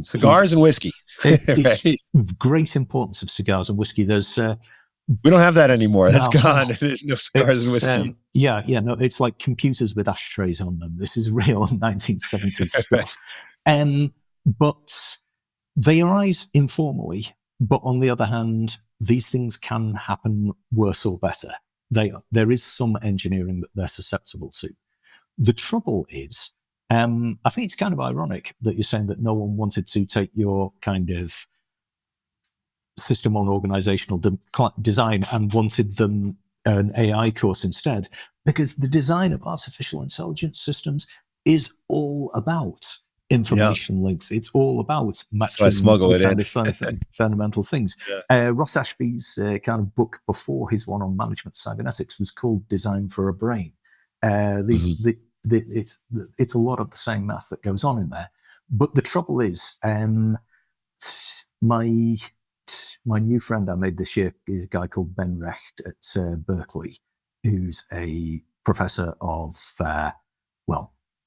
Cigars and whiskey. It's great importance of cigars and whiskey. There's we don't have that anymore. That's gone. No. There's no cigars and whiskey. No, it's like computers with ashtrays on them. This is real 1970s stuff. But they arise informally. But on the other hand, these things can happen worse or better. There is some engineering that they're susceptible to. The trouble is, I think it's kind of ironic that you're saying that no one wanted to take your kind of system on organizational design and wanted them an AI course instead, because the design of artificial intelligence systems is all about information links. It's all about matching kind of fundamental things. Ross Ashby's kind of book before his one on management cybernetics was called Design for a Brain. It's a lot of the same math that goes on in there. But the trouble is, my new friend I made this year is a guy called Ben Recht at Berkeley, who's a professor of,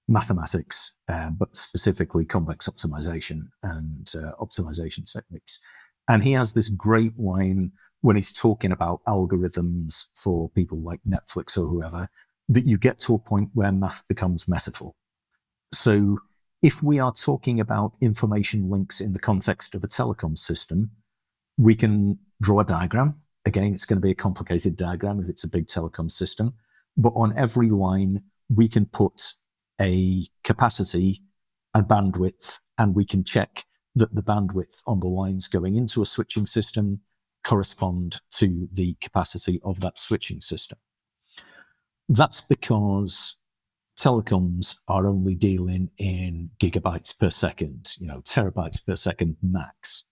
mathematics, but specifically convex optimization and optimization techniques. And he has this great line when he's talking about algorithms for people like Netflix or whoever, that you get to a point where math becomes metaphor. So if we are talking about information links in the context of a telecom system, we can draw a diagram. Again, it's going to be a complicated diagram if it's a big telecom system. But on every line, we can put a capacity, a bandwidth, and we can check that the bandwidth on the lines going into a switching system correspond to the capacity of that switching system. That's because telecoms are only dealing in gigabytes per second, terabytes per second max.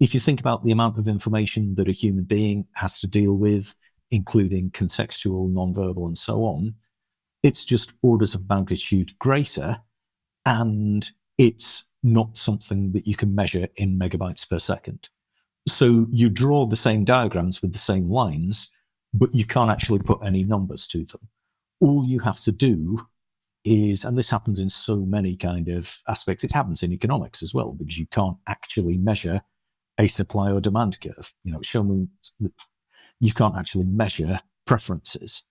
If you think about the amount of information that a human being has to deal with, including contextual, nonverbal, and so on, it's just orders of magnitude greater, and it's not something that you can measure in megabytes per second. So you draw the same diagrams with the same lines, but you can't actually put any numbers to them. All you have to do is, and this happens in so many kind of aspects, it happens in economics as well, because you can't actually measure a supply or demand curve. Show me that you can't actually measure preferences.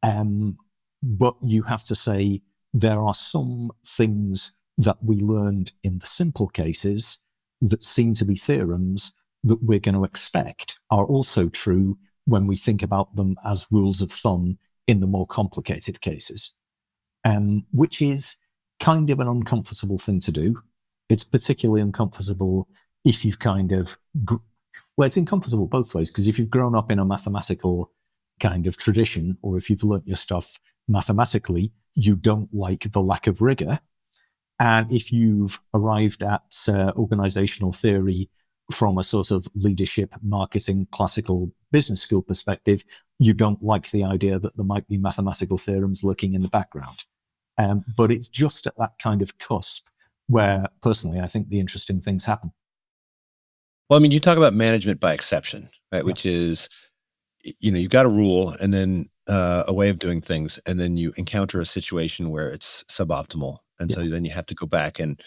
But you have to say there are some things that we learned in the simple cases that seem to be theorems that we're going to expect are also true when we think about them as rules of thumb in the more complicated cases, which is kind of an uncomfortable thing to do. It's particularly uncomfortable if you've it's uncomfortable both ways, because if you've grown up in a mathematical kind of tradition, or if you've learnt your stuff mathematically, you don't like the lack of rigor. And if you've arrived at organizational theory from a sort of leadership, marketing, classical business school perspective, you don't like the idea that there might be mathematical theorems lurking in the background. But it's just at that kind of cusp where, personally, I think the interesting things happen. Well, I mean, you talk about management by exception, right? Yeah. Which is, you've got a rule and then a way of doing things, and then you encounter a situation where it's suboptimal. And so then you have to go back and,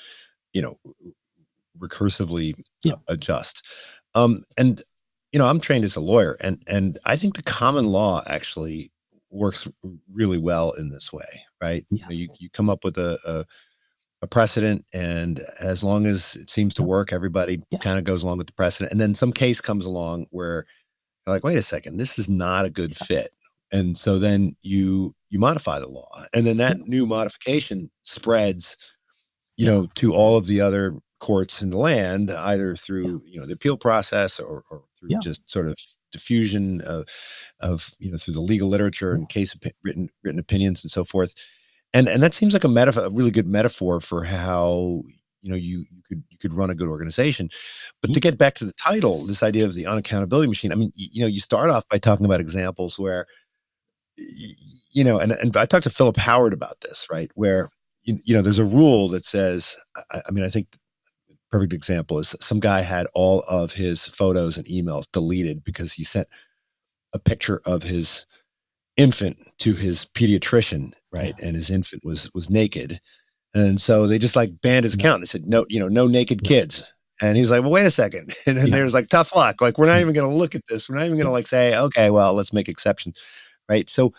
recursively adjust. And, I'm trained as a lawyer, and I think the common law actually works really well in this way, right? Yeah. You come up with a precedent, and as long as it seems to work, everybody kind of goes along with the precedent. And then some case comes along where you're like, wait a second, this is not a good fit. And so then you modify the law, and then that new modification spreads, to all of the other courts in the land, either through, the appeal process or through just sort of diffusion of through the legal literature and written opinions and so forth. And that seems like a really good metaphor for how, you could run a good organization. But to get back to the title, this idea of the unaccountability machine, I mean, you start off by talking about examples where, and I talked to Philip Howard about this, right? Where, there's a rule that says, I think the perfect example is some guy had all of his photos and emails deleted because he sent a picture of his infant to his pediatrician, right? And his infant was naked. And so they just banned his account. They said, no, no naked kids. And he was like, well, wait a second. And then there's tough luck. We're not even going to look at this. We're not even going to say, okay, well, let's make exceptions. Right. So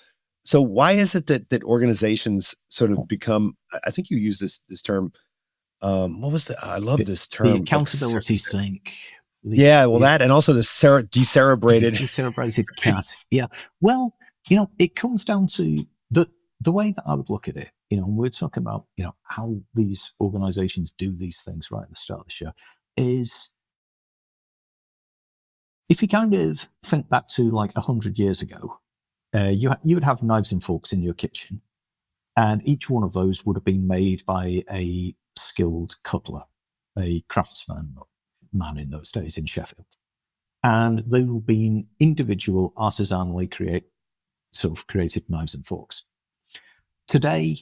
why is it that organizations sort of become, I think you use this term. What was I love this term. The accountability sink. That, and also the decerebrated cat. Yeah. Well, it comes down to the way that I would look at it, we're talking about, how these organizations do these things right at the start of the show, is if you kind of think back to 100 years ago, you would have knives and forks in your kitchen, and each one of those would have been made by a skilled cutler, a craftsman man in those days in Sheffield. And they would have been individual, artisanally created knives and forks. Today,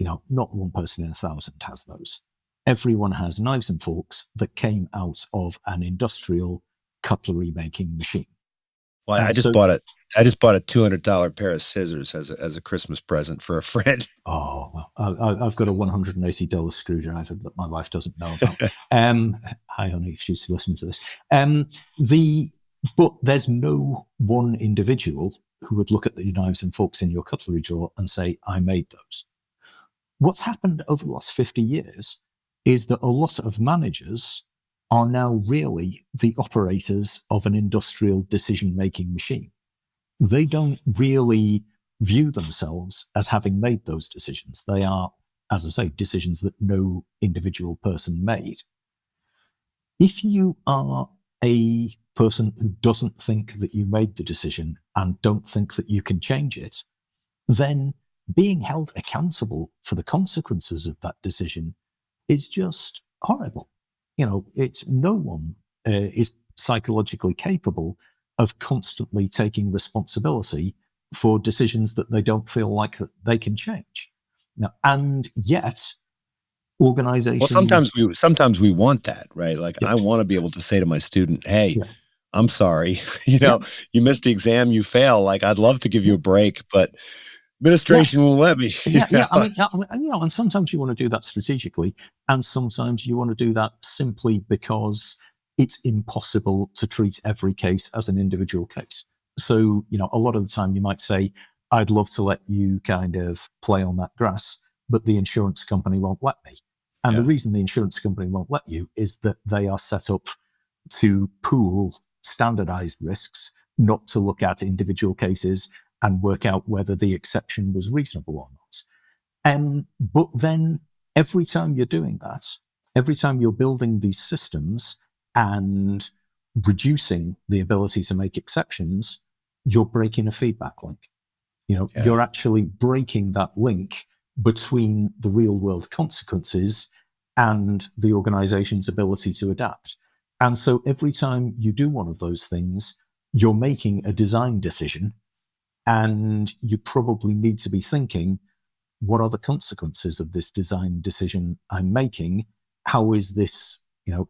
not one person in 1,000 has those. Everyone has knives and forks that came out of an industrial cutlery making machine. Well, I just bought a $200 pair of scissors as a Christmas present for a friend. Oh, well, I've got a $180 screwdriver that my wife doesn't know about. Hi, honey, if she's listening to this. But there's no one individual who would look at the knives and forks in your cutlery drawer and say, I made those. What's happened over the last 50 years is that a lot of managers are now really the operators of an industrial decision-making machine. They don't really view themselves as having made those decisions. They are, as I say, decisions that no individual person made. If you are a person who doesn't think that you made the decision and don't think that you can change it, then being held accountable for the consequences of that decision is just horrible. It's no one is psychologically capable of constantly taking responsibility for decisions that they don't feel like that they can change. Now, and yet, organizations. Well, sometimes we want that, right? I want to be able to say to my student, "Hey, I'm sorry, you missed the exam, you fail. I'd love to give you a break, but administration won't let me. Yeah. I mean, and sometimes you want to do that strategically, and sometimes you want to do that simply because it's impossible to treat every case as an individual case. So, a lot of the time you might say, I'd love to let you kind of play on that grass, but the insurance company won't let me. And the reason the insurance company won't let you is that they are set up to pool standardized risks, not to look at individual cases and work out whether the exception was reasonable or not. But then every time you're doing that, every time you're building these systems and reducing the ability to make exceptions, you're breaking a feedback link. You're actually breaking that link between the real world consequences and the organization's ability to adapt. And so every time you do one of those things, you're making a design decision, and you probably need to be thinking, what are the consequences of this design decision I'm making? How is this,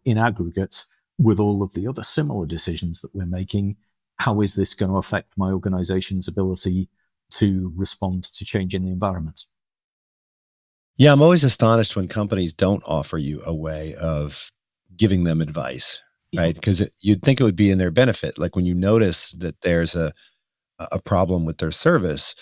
in aggregate with all of the other similar decisions that we're making? How is this going to affect my organization's ability to respond to change in the environment? Yeah, I'm always astonished when companies don't offer you a way of giving them advice, right? Because you'd think it would be in their benefit. Like when you notice that there's a problem with their service,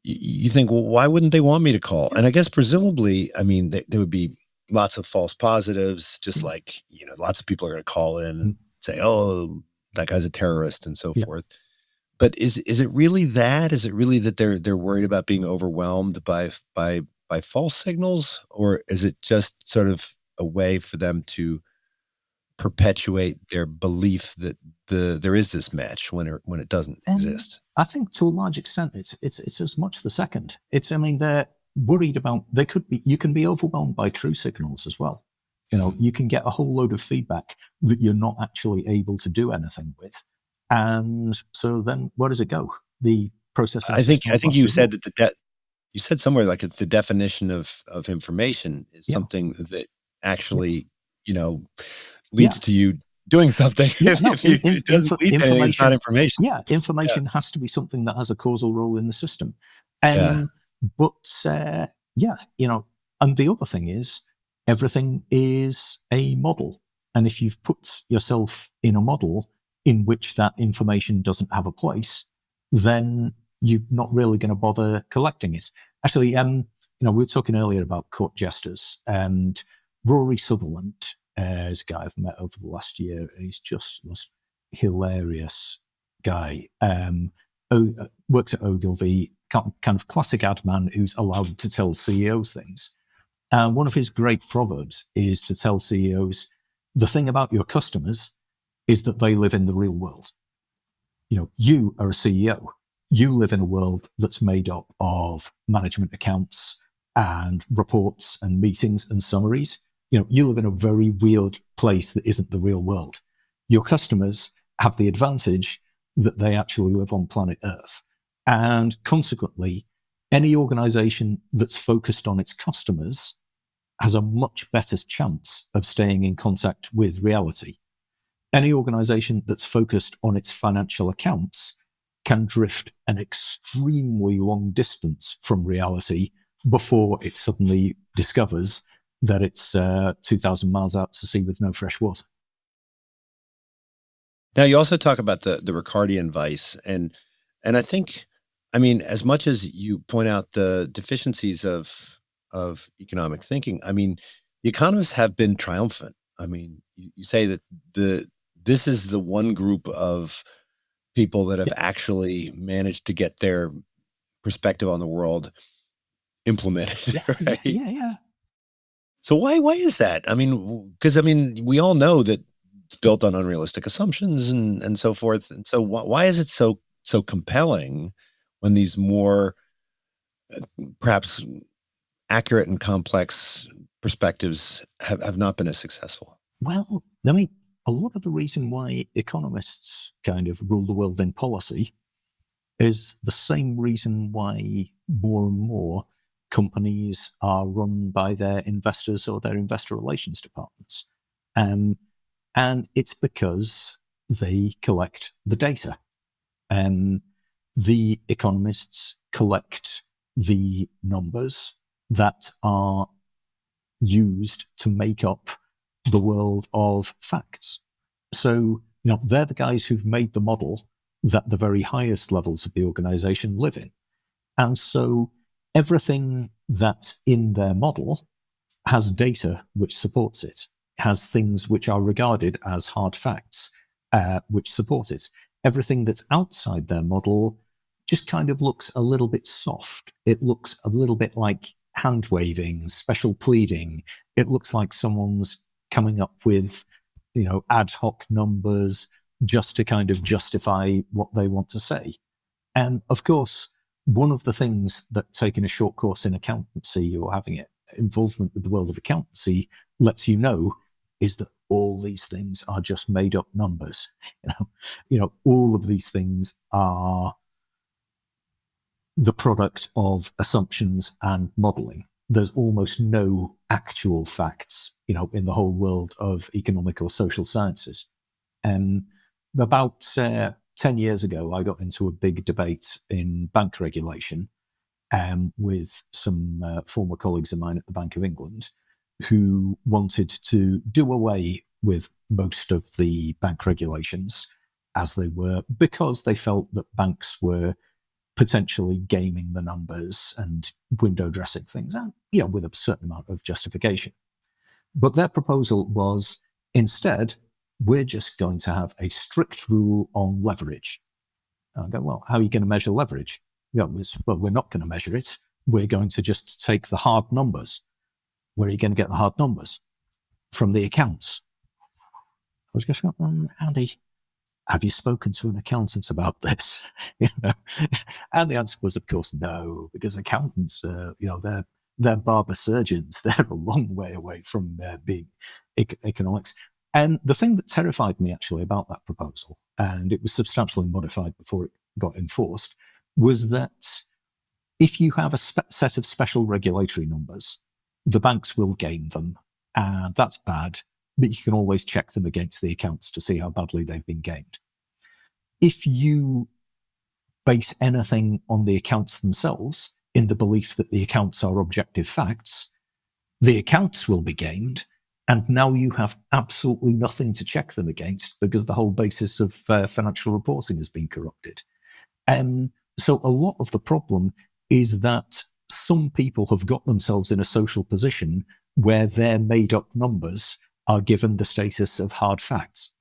you think, well, why wouldn't they want me to call? And I guess presumably, I mean, there would be lots of false positives, just like, lots of people are going to call in and say, oh, that guy's a terrorist and so forth. But is it really that? Is it really that they're worried about being overwhelmed by false signals, or is it just sort of a way for them to perpetuate their belief that there is this match when it doesn't exist? I think to a large extent, it's as much the second. They're worried about, you can be overwhelmed by true signals as well. You can get a whole load of feedback that you're not actually able to do anything with. And so then where does it go? The processing. I think you said that you said somewhere like the definition of information is something that actually, leads to you doing something. It doesn't lead to anything, it's not information. Yeah, information has to be something that has a causal role in the system. But and the other thing is, everything is a model. And if you've put yourself in a model in which that information doesn't have a place, then you're not really going to bother collecting it. Actually, we were talking earlier about court jesters, and Rory Sutherland is a guy I've met over the last year. He's just the most hilarious guy. Works at Ogilvy, kind of classic ad man who's allowed to tell CEOs things. And one of his great proverbs is to tell CEOs, the thing about your customers is that they live in the real world. You are a CEO. You live in a world that's made up of management accounts and reports and meetings and summaries. You live in a very weird place that isn't the real world. Your customers have the advantage that they actually live on planet Earth. And consequently, any organization that's focused on its customers has a much better chance of staying in contact with reality. Any organization that's focused on its financial accounts can drift an extremely long distance from reality before it suddenly discovers that it's 2,000 miles out to sea with no fresh water. Now, you also talk about the Ricardian vice, and I think, as much as you point out the deficiencies of economic thinking, the economists have been triumphant. You say that this is the one group of people that have actually managed to get their perspective on the world implemented. Right? Yeah. So why is that? Because we all know that it's built on unrealistic assumptions and so forth. And so why is it so compelling when these more perhaps accurate and complex perspectives have not been as successful? Well, a lot of the reason why economists kind of rule the world in policy is the same reason why more and more companies are run by their investors or their investor relations departments. And it's because they collect the data. The economists collect the numbers that are used to make up the world of facts. So, they're the guys who've made the model that the very highest levels of the organization live in. And so everything that's in their model has data which supports it, has things which are regarded as hard facts, which support it. Everything that's outside their model just kind of looks a little bit soft. It looks a little bit like hand waving, special pleading. It looks like someone's coming up with, ad hoc numbers just to kind of justify what they want to say. And of course, one of the things that taking a short course in accountancy or having involvement with the world of accountancy lets you know is that all these things are just made up numbers. All of these things are the product of assumptions and modeling. There's almost no actual facts, in the whole world of economic or social sciences. About 10 years ago, I got into a big debate in bank regulation with some former colleagues of mine at the Bank of England who wanted to do away with most of the bank regulations as they were, because they felt that banks were potentially gaming the numbers and window dressing things, and with a certain amount of justification. But their proposal was, instead, we're just going to have a strict rule on leverage. And I go, well, how are you going to measure leverage? Well, we're not going to measure it. We're going to just take the hard numbers. Where are you going to get the hard numbers? From the accounts. I was just going, Andy, have you spoken to an accountant about this? And the answer was, of course, no, because accountants, they're barber surgeons. They're a long way away from being economics. And the thing that terrified me actually about that proposal, and it was substantially modified before it got enforced, was that if you have a set of special regulatory numbers, the banks will game them, and that's bad, but you can always check them against the accounts to see how badly they've been gamed. If you base anything on the accounts themselves in the belief that the accounts are objective facts, the accounts will be gamed, and now you have absolutely nothing to check them against because the whole basis of financial reporting has been corrupted. So a lot of the problem is that some people have got themselves in a social position where their made-up numbers are given the status of hard facts.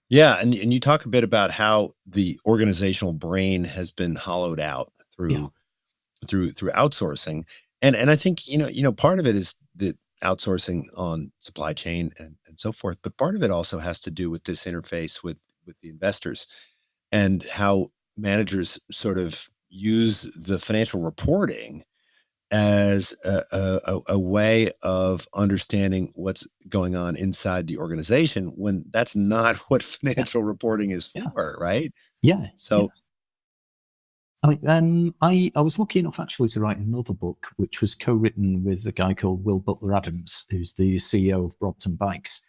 Yeah, and you talk a bit about how the organizational brain has been hollowed out through outsourcing, and I think part of it is the outsourcing on supply chain and so forth, but part of it also has to do with this interface with the investors and how managers sort of use the financial reporting as a way of understanding what's going on inside the organization, when that's not what financial reporting is for, right? Yeah. So, I was lucky enough actually to write another book, which was co-written with a guy called Will Butler Adams, who's the CEO of Brompton Bikes.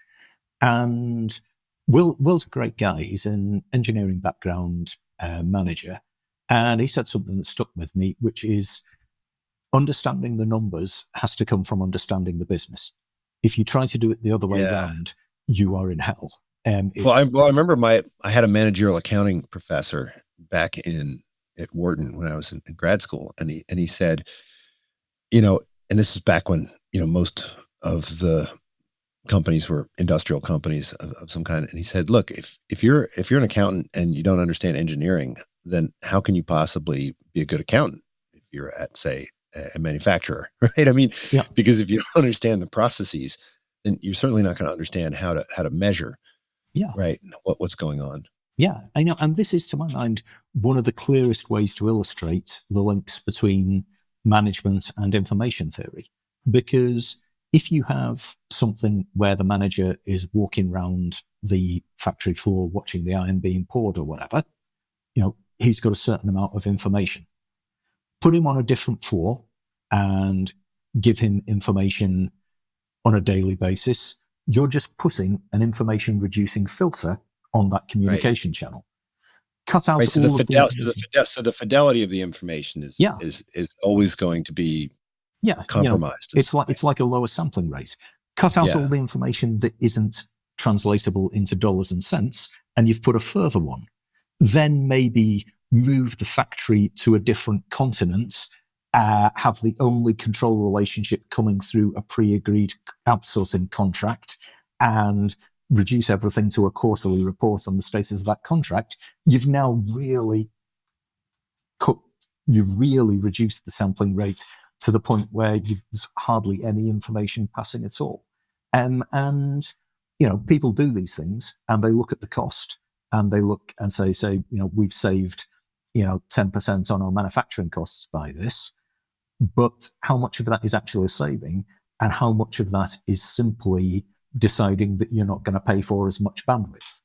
And Will's a great guy. He's an engineering background manager. And he said something that stuck with me, which is understanding the numbers has to come from understanding the business. If you try to do it the other way around, you are in hell. I remember I had a managerial accounting professor back at Wharton when I was in grad school, and he said, and this is back when most of the companies were industrial companies of some kind, and he said, look, if you're an accountant and you don't understand engineering, then how can you possibly be a good accountant if you're at, say, a manufacturer, right? I mean, because if you don't understand the processes, then you're certainly not going to understand how to measure, right, what's going on. Yeah, I know, and this is, to my mind, one of the clearest ways to illustrate the links between management and information theory. Because if you have something where the manager is walking around the factory floor watching the iron being poured or whatever, he's got a certain amount of information. Put him on a different floor and give him information on a daily basis. You're just putting an information reducing filter on that communication channel. cut out Right. So all of the information. the fidelity of the information Yeah, is always going to be yeah. compromised in some way. It's like a lower sampling rate. Cut out all Yeah. the information that isn't translatable into dollars and cents, and you've put a further one. Then maybe move the factory to a different continent, have the only control relationship coming through a pre-agreed outsourcing contract, and reduce everything to a quarterly report on the status of that contract. You've now really reduced the sampling rate to the point where there's hardly any information passing at all. And people do these things and they look at the cost and they look and say, we've saved 10% on our manufacturing costs by this, but how much of that is actually a saving, and how much of that is simply deciding that you're not going to pay for as much bandwidth,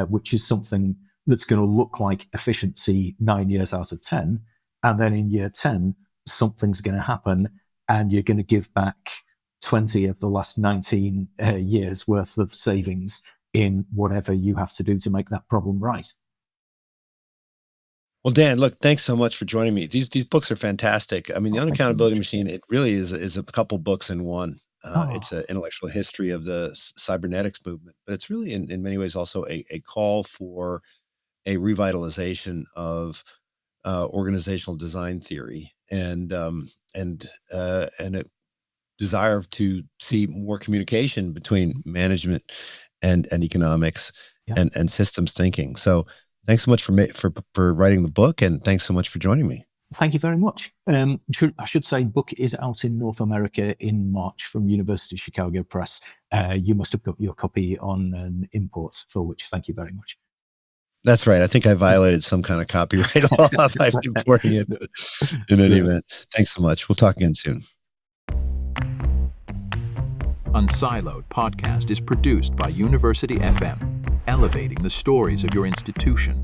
which is something that's going to look like efficiency 9 years out of 10. And then in year 10, something's going to happen and you're going to give back 20 of the last 19 years worth of savings in whatever you have to do to make that problem right. Well, Dan, look, thanks so much for joining me. These books are fantastic. I mean, The Thank you very Unaccountability much. Machine, it really is a couple books in one. It's Oh, an intellectual history of the cybernetics movement, but it's really in many ways also a call for a revitalization of organizational design theory and a desire to see more communication between management and economics yeah. and systems thinking. So thanks so much for writing the book, and thanks so much for joining me. Thank you very much. I should say, book is out in North America in March from University of Chicago Press. You must have got your copy on imports, for which thank you very much. That's right. I think I violated some kind of copyright law by importing it in any event. Thanks so much. We'll talk again soon. unSILOed podcast is produced by University FM, elevating the stories of your institution.